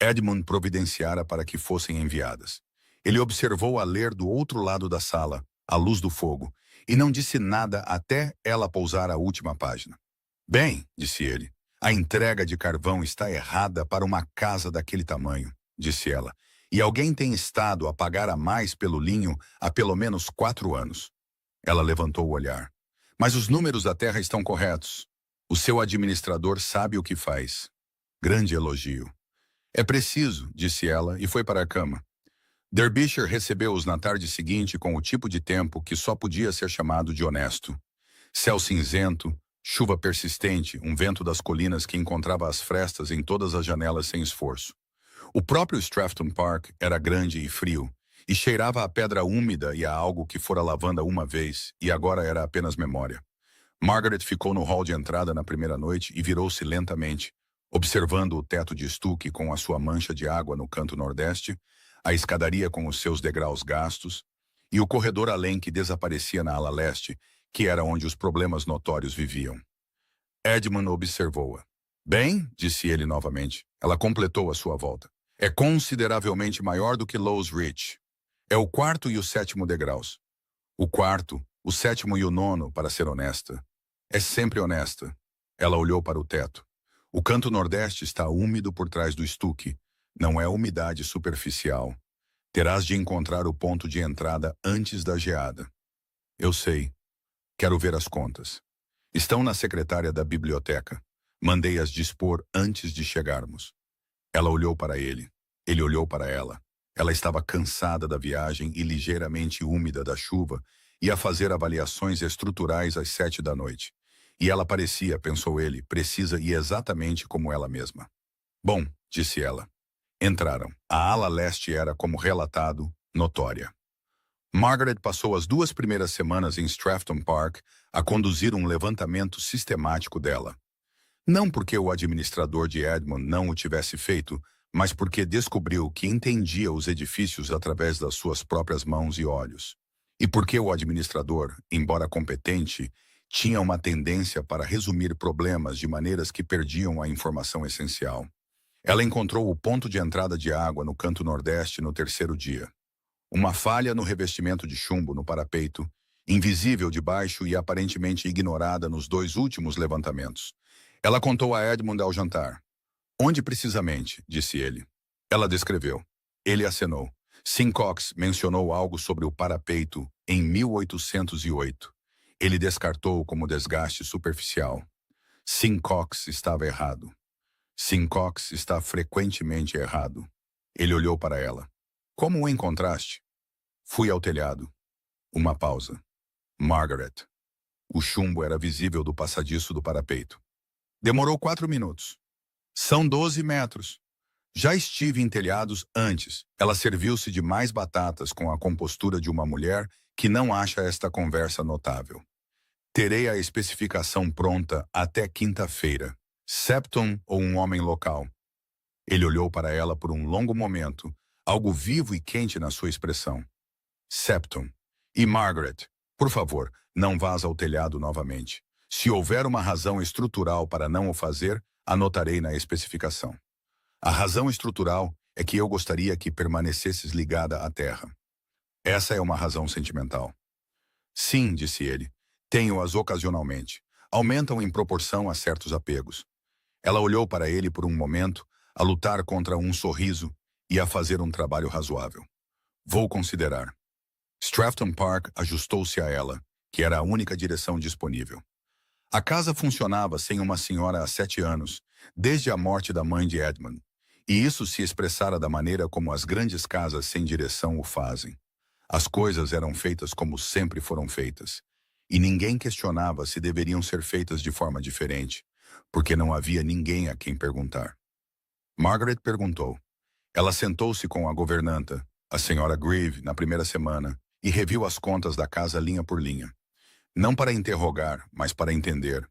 Edmund providenciara para que fossem enviadas. Ele observou-a ler do outro lado da sala, à luz do fogo, e não disse nada até ela pousar a última página. Bem, disse ele, a entrega de carvão está errada para uma casa daquele tamanho, disse ela, e alguém tem estado a pagar a mais pelo linho há pelo menos 4 anos. Ela levantou o olhar. Mas os números da terra estão corretos. O seu administrador sabe o que faz. Grande elogio. É preciso, disse ela, e foi para a cama. Derbyshire recebeu-os na tarde seguinte com o tipo de tempo que só podia ser chamado de honesto. Céu cinzento, chuva persistente, um vento das colinas que encontrava as frestas em todas as janelas sem esforço. O próprio Stratton Park era grande e frio, e cheirava a pedra úmida e a algo que fora lavanda uma vez, e agora era apenas memória. Margaret ficou no hall de entrada na primeira noite e virou-se lentamente, observando o teto de estuque com a sua mancha de água no canto nordeste, a escadaria com os seus degraus gastos, e o corredor além que desaparecia na ala leste, que era onde os problemas notórios viviam. Edmund observou-a. Bem, disse ele novamente. Ela completou a sua volta. É consideravelmente maior do que Lowes Ridge. É o 4º e o 7º degraus. O 4º, o 7º e o 9º, para ser honesta, É sempre honesta. Ela olhou para o teto. O canto nordeste está úmido por trás do estuque. Não é umidade superficial. Terás de encontrar o ponto de entrada antes da geada. Eu sei. Quero ver as contas. Estão na secretária da biblioteca. Mandei-as dispor antes de chegarmos. Ela olhou para ele. Ele olhou para ela. Ela estava cansada da viagem e ligeiramente úmida da chuva, e a fazer avaliações estruturais às 7 da noite. E ela parecia, pensou ele, precisa e exatamente como ela mesma. Bom, disse ela. Entraram. A ala leste era, como relatado, notória. Margaret passou as 2 primeiras semanas em Stratton Park a conduzir um levantamento sistemático dela. Não porque o administrador de Edmond não o tivesse feito, mas porque descobriu que entendia os edifícios através das suas próprias mãos e olhos. E porque o administrador, embora competente, tinha uma tendência para resumir problemas de maneiras que perdiam a informação essencial. Ela encontrou o ponto de entrada de água no canto nordeste no 3º dia. Uma falha no revestimento de chumbo no parapeito, invisível debaixo e aparentemente ignorada nos 2 últimos levantamentos. Ela contou a Edmund ao jantar. Onde precisamente? Disse ele. Ela descreveu. Ele acenou. Simcox mencionou algo sobre o parapeito em 1808. Ele descartou como desgaste superficial. Simcox estava errado. Simcox está frequentemente errado. Ele olhou para ela. Como o encontraste? Fui ao telhado. Uma pausa. Margaret. O chumbo era visível do passadiço do parapeito. Demorou 4 minutos. São 12 metros. Já estive em telhados antes. Ela serviu-se de mais batatas com a compostura de uma mulher que não acha esta conversa notável. Terei a especificação pronta até quinta-feira. Septon ou um homem local? Ele olhou para ela por um longo momento, algo vivo e quente na sua expressão. Septon. E Margaret, por favor, não vás ao telhado novamente. Se houver uma razão estrutural para não o fazer, anotarei na especificação. A razão estrutural é que eu gostaria que permanecesses ligada à terra. Essa é uma razão sentimental. Sim, disse ele. Tenho-as ocasionalmente. Aumentam em proporção a certos apegos. Ela olhou para ele por um momento, a lutar contra um sorriso e a fazer um trabalho razoável. Vou considerar. Stratton Park ajustou-se a ela, que era a única direção disponível. A casa funcionava sem uma senhora há 7 anos, desde a morte da mãe de Edmund, e isso se expressara da maneira como as grandes casas sem direção o fazem. As coisas eram feitas como sempre foram feitas, e ninguém questionava se deveriam ser feitas de forma diferente, porque não havia ninguém a quem perguntar. Margaret perguntou. Ela sentou-se com a governanta, a senhora Grieve, na primeira semana, e reviu as contas da casa linha por linha. Não para interrogar, mas para entender.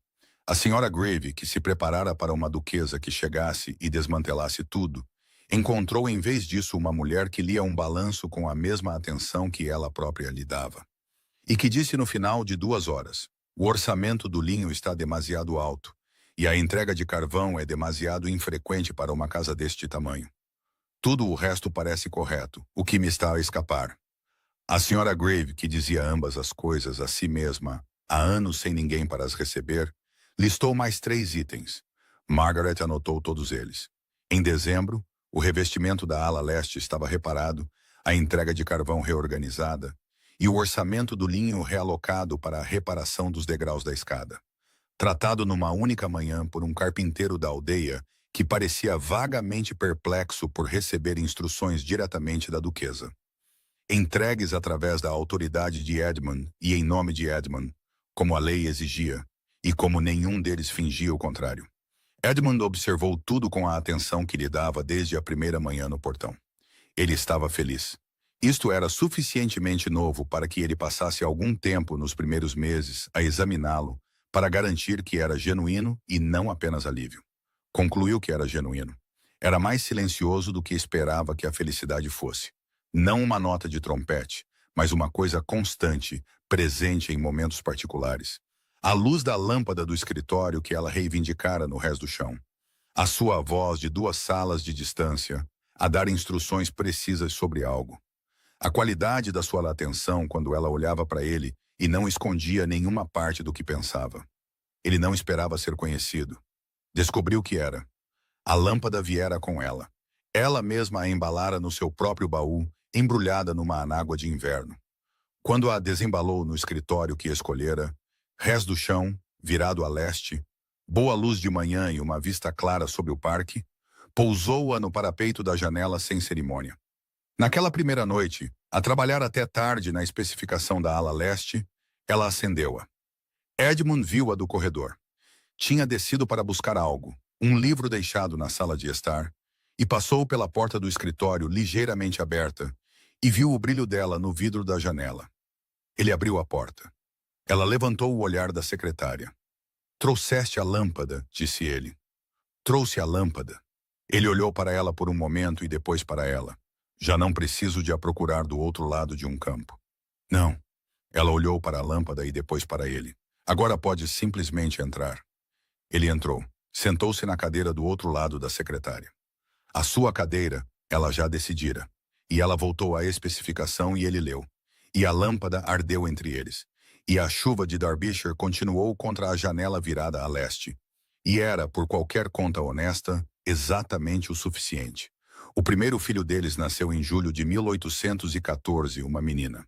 A senhora Grieve, que se preparara para uma duquesa que chegasse e desmantelasse tudo, encontrou em vez disso uma mulher que lia um balanço com a mesma atenção que ela própria lhe dava. E que disse no final de 2 horas, o orçamento do linho está demasiado alto, e a entrega de carvão é demasiado infrequente para uma casa deste tamanho. Tudo o resto parece correto, o que me está a escapar. A senhora Grieve, que dizia ambas as coisas a si mesma, há anos sem ninguém para as receber, listou mais 3 itens. Margaret anotou todos eles. Em dezembro, o revestimento da ala leste estava reparado, a entrega de carvão reorganizada e o orçamento do linho realocado para a reparação dos degraus da escada. Tratado numa única manhã por um carpinteiro da aldeia que parecia vagamente perplexo por receber instruções diretamente da duquesa. Entregues através da autoridade de Edmund e em nome de Edmund, como a lei exigia, e como nenhum deles fingia o contrário. Edmund observou tudo com a atenção que lhe dava desde a primeira manhã no portão. Ele estava feliz. Isto era suficientemente novo para que ele passasse algum tempo nos primeiros meses a examiná-lo, para garantir que era genuíno e não apenas alívio. Concluiu que era genuíno. Era mais silencioso do que esperava que a felicidade fosse. Não uma nota de trompete, mas uma coisa constante, presente em momentos particulares. A luz da lâmpada do escritório que ela reivindicara no rés do chão. A sua voz de 2 salas de distância, a dar instruções precisas sobre algo. A qualidade da sua atenção quando ela olhava para ele e não escondia nenhuma parte do que pensava. Ele não esperava ser conhecido. Descobriu que era. A lâmpada viera com ela. Ela mesma a embalara no seu próprio baú, embrulhada numa anágua de inverno. Quando a desembalou no escritório que escolhera, rés do chão, virado a leste, boa luz de manhã e uma vista clara sobre o parque, pousou-a no parapeito da janela sem cerimônia. Naquela primeira noite, a trabalhar até tarde na especificação da ala leste, ela acendeu-a. Edmund viu-a do corredor. Tinha descido para buscar algo, um livro deixado na sala de estar, e passou pela porta do escritório ligeiramente aberta e viu o brilho dela no vidro da janela. Ele abriu a porta. Ela levantou o olhar da secretária. "Trouxeste a lâmpada", disse ele. "Trouxe a lâmpada." Ele olhou para ela por um momento e depois para ela. "Já não preciso de a procurar do outro lado de um campo." "Não." Ela olhou para a lâmpada e depois para ele. "Agora pode simplesmente entrar." Ele entrou. Sentou-se na cadeira do outro lado da secretária. A sua cadeira, ela já decidira. E ela voltou à especificação e ele leu. E a lâmpada ardeu entre eles. E a chuva de Derbyshire continuou contra a janela virada a leste. E era, por qualquer conta honesta, exatamente o suficiente. O primeiro filho deles nasceu em julho de 1814, uma menina.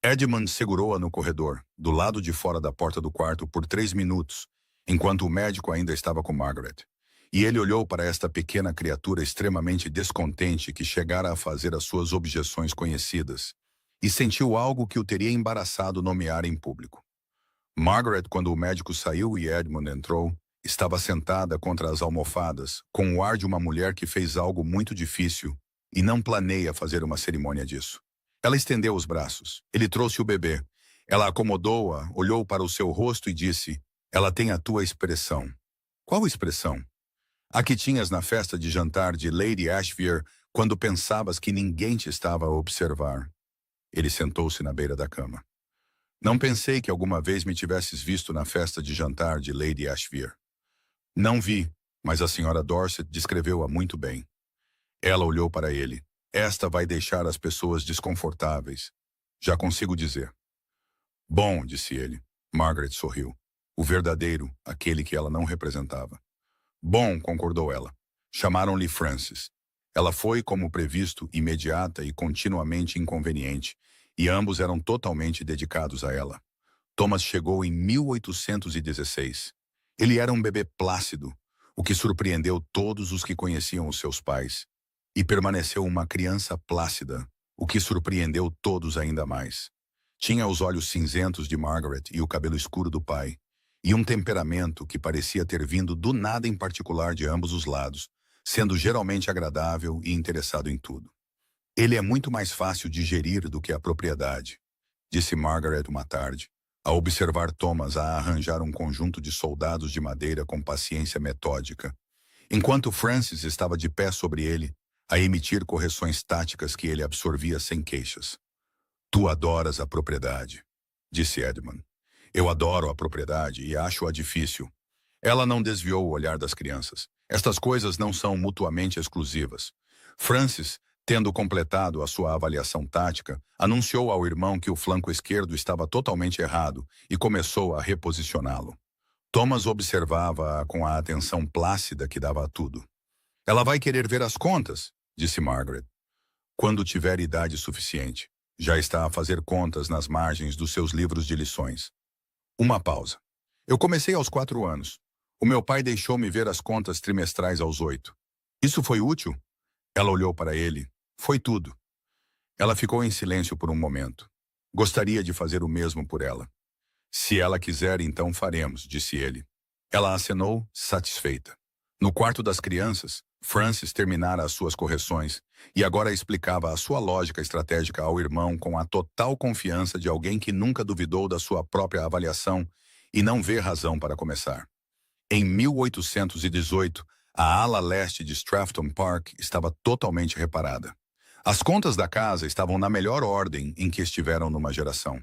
Edmund segurou-a no corredor, do lado de fora da porta do quarto, por 3 minutos, enquanto o médico ainda estava com Margaret. E ele olhou para esta pequena criatura extremamente descontente que chegara a fazer as suas objeções conhecidas, e sentiu algo que o teria embaraçado nomear em público. Margaret, quando o médico saiu e Edmund entrou, estava sentada contra as almofadas, com o ar de uma mulher que fez algo muito difícil e não planeia fazer uma cerimônia disso. Ela estendeu os braços. Ele trouxe o bebê. Ela acomodou-a, olhou para o seu rosto e disse: "Ela tem a tua expressão." "Qual expressão?" "A que tinhas na festa de jantar de Lady Ashvere, quando pensavas que ninguém te estava a observar." Ele sentou-se na beira da cama. "Não pensei que alguma vez me tivesses visto na festa de jantar de Lady Ashvere." "Não vi, mas a senhora Dorset descreveu-a muito bem." Ela olhou para ele. "Esta vai deixar as pessoas desconfortáveis. Já consigo dizer." "Bom", disse ele. Margaret sorriu. O verdadeiro, aquele que ela não representava. "Bom", concordou ela. Chamaram-lhe Frances. Ela foi, como previsto, imediata e continuamente inconveniente, e ambos eram totalmente dedicados a ela. Thomas chegou em 1816. Ele era um bebê plácido, o que surpreendeu todos os que conheciam os seus pais, e permaneceu uma criança plácida, o que surpreendeu todos ainda mais. Tinha os olhos cinzentos de Margaret e o cabelo escuro do pai, e um temperamento que parecia ter vindo do nada em particular de ambos os lados, sendo geralmente agradável e interessado em tudo. "Ele é muito mais fácil de gerir do que a propriedade", disse Margaret uma tarde, a observar Thomas a arranjar um conjunto de soldados de madeira com paciência metódica, enquanto Frances estava de pé sobre ele, a emitir correções táticas que ele absorvia sem queixas. "Tu adoras a propriedade", disse Edmund. "Eu adoro a propriedade e acho-a difícil." Ela não desviou o olhar das crianças. Estas coisas não são mutuamente exclusivas. Francis, tendo completado a sua avaliação tática, anunciou ao irmão que o flanco esquerdo estava totalmente errado e começou a reposicioná-lo. Thomas observava-a com a atenção plácida que dava a tudo. "Ela vai querer ver as contas", disse Margaret. "Quando tiver idade suficiente. Já está a fazer contas nas margens dos seus livros de lições." Uma pausa. "Eu comecei aos 4 anos. O meu pai deixou-me ver as contas trimestrais aos 8. Isso foi útil?" Ela olhou para ele. "Foi tudo." Ela ficou em silêncio por um momento. Gostaria de fazer o mesmo por ela. "Se ela quiser, então faremos", disse ele. Ela acenou, satisfeita. No quarto das crianças, Frances terminara as suas correções e agora explicava a sua lógica estratégica ao irmão com a total confiança de alguém que nunca duvidou da sua própria avaliação e não vê razão para começar. Em 1818, a ala leste de Stratton Park estava totalmente reparada. As contas da casa estavam na melhor ordem em que estiveram numa geração.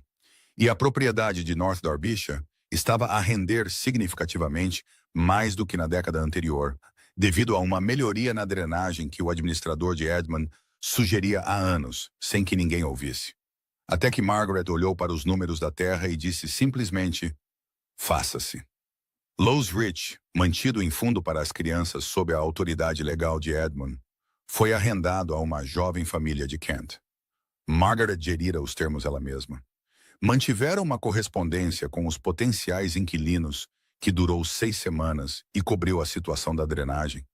E a propriedade de North Derbyshire estava a render significativamente mais do que na década anterior, devido a uma melhoria na drenagem que o administrador de Edmund sugeria há anos, sem que ninguém ouvisse. Até que Margaret olhou para os números da terra e disse simplesmente: "Faça-se." Lowes Ridge, mantido em fundo para as crianças sob a autoridade legal de Edmund, foi arrendado a uma jovem família de Kent. Margaret gerira os termos ela mesma. Mantiveram uma correspondência com os potenciais inquilinos que durou 6 semanas e cobriu a situação da drenagem,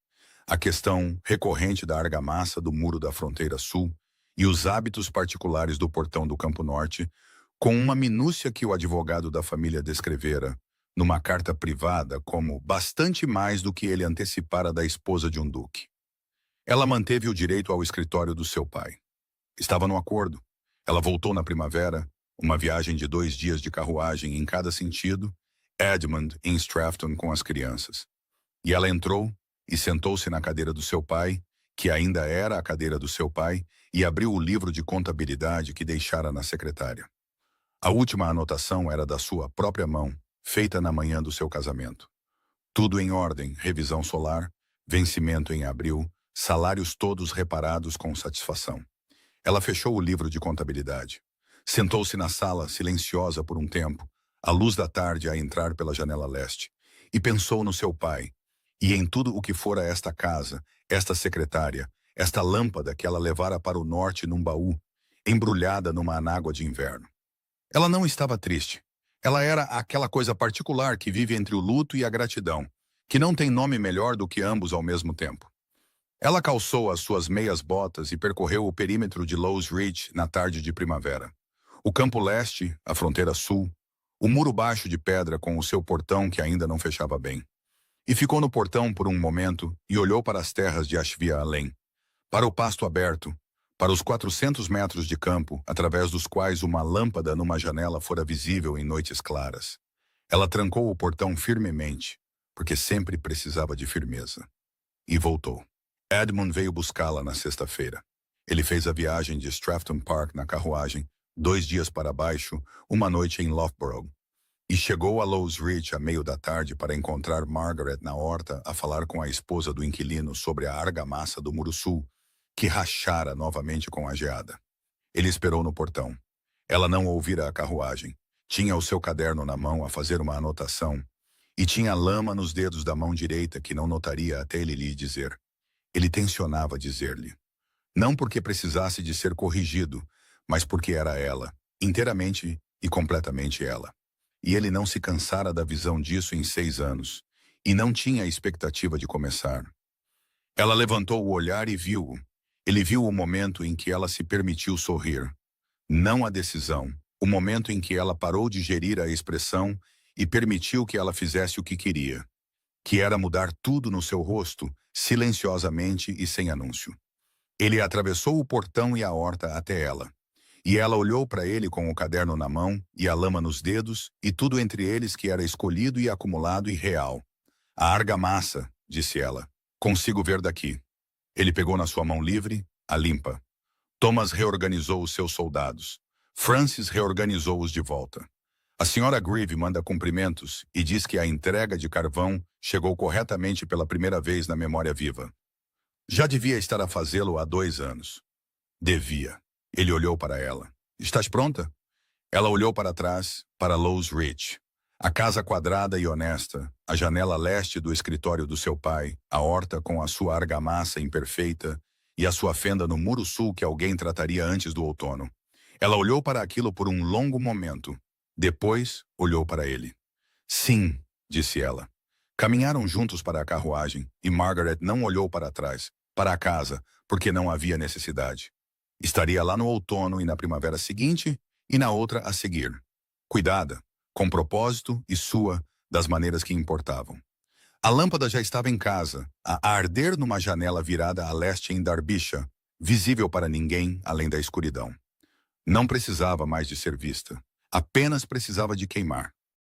a questão recorrente da argamassa do muro da fronteira sul e os hábitos particulares do portão do Campo Norte, com uma minúcia que o advogado da família descrevera, numa carta privada, como bastante mais do que ele antecipara da esposa de um duque. Ela manteve o direito ao escritório do seu pai. Estava no acordo. Ela voltou na primavera, uma viagem de 2 dias de carruagem em cada sentido, Edmund em Stratford com as crianças. E ela entrou e sentou-se na cadeira do seu pai, que ainda era a cadeira do seu pai, e abriu o livro de contabilidade que deixara na secretária. A última anotação era da sua própria mão, feita na manhã do seu casamento. Tudo em ordem, revisão solar, vencimento em abril, salários todos reparados com satisfação. Ela fechou o livro de contabilidade. Sentou-se na sala, silenciosa por um tempo, a luz da tarde a entrar pela janela leste, e pensou no seu pai, e em tudo o que fora esta casa, esta secretária, esta lâmpada que ela levara para o norte num baú, embrulhada numa anágua de inverno. Ela não estava triste. Ela era aquela coisa particular que vive entre o luto e a gratidão, que não tem nome melhor do que ambos ao mesmo tempo. Ela calçou as suas meias botas e percorreu o perímetro de Lowes Ridge na tarde de primavera. O campo leste, a fronteira sul, o muro baixo de pedra com o seu portão que ainda não fechava bem. E ficou no portão por um momento e olhou para as terras de Ashvia além, para o pasto aberto, para os 400 metros de campo, através dos quais uma lâmpada numa janela fora visível em noites claras. Ela trancou o portão firmemente, porque sempre precisava de firmeza. E voltou. Edmund veio buscá-la na sexta-feira. Ele fez a viagem de Stratford Park na carruagem, 2 dias para baixo, uma noite em Loughborough, e chegou a Lowes Ridge à meio da tarde para encontrar Margaret na horta a falar com a esposa do inquilino sobre a argamassa do Muro Sul, que rachara novamente com a geada. Ele esperou no portão. Ela não ouvira a carruagem. Tinha o seu caderno na mão a fazer uma anotação, e tinha lama nos dedos da mão direita que não notaria até ele lhe dizer. Ele tencionava dizer-lhe. Não porque precisasse de ser corrigido, mas porque era ela, inteiramente e completamente ela. E ele não se cansara da visão disso em 6 anos, e não tinha a expectativa de começar. Ela levantou o olhar e viu-o. Ele viu o momento em que ela se permitiu sorrir. Não a decisão, o momento em que ela parou de gerir a expressão e permitiu que ela fizesse o que queria, que era mudar tudo no seu rosto, silenciosamente e sem anúncio. Ele atravessou o portão e a horta até ela. E ela olhou para ele com o caderno na mão e a lama nos dedos e tudo entre eles que era escolhido e acumulado e real. A argamassa, disse ela. Consigo ver daqui. Ele pegou na sua mão livre, a limpa. Thomas reorganizou os seus soldados. Francis reorganizou-os de volta. A senhora Grieve manda cumprimentos e diz que a entrega de carvão chegou corretamente pela primeira vez na memória viva. Já devia estar a fazê-lo há 2 anos. Devia. Ele olhou para ela. Estás pronta? Ela olhou para trás, para Lowes Ridge. A casa quadrada e honesta, a janela leste do escritório do seu pai, a horta com a sua argamassa imperfeita e a sua fenda no muro sul que alguém trataria antes do outono. Ela olhou para aquilo por um longo momento. Depois, olhou para ele. Sim, disse ela. Caminharam juntos para a carruagem e Margaret não olhou para trás, para a casa, porque não havia necessidade. Estaria lá no outono e na primavera seguinte e na outra a seguir. Cuidada, com propósito e sua, das maneiras que importavam. A lâmpada já estava em casa, a arder numa janela virada a leste em Derbyshire, visível para ninguém além da escuridão. Não precisava mais de ser vista, apenas precisava de queimar.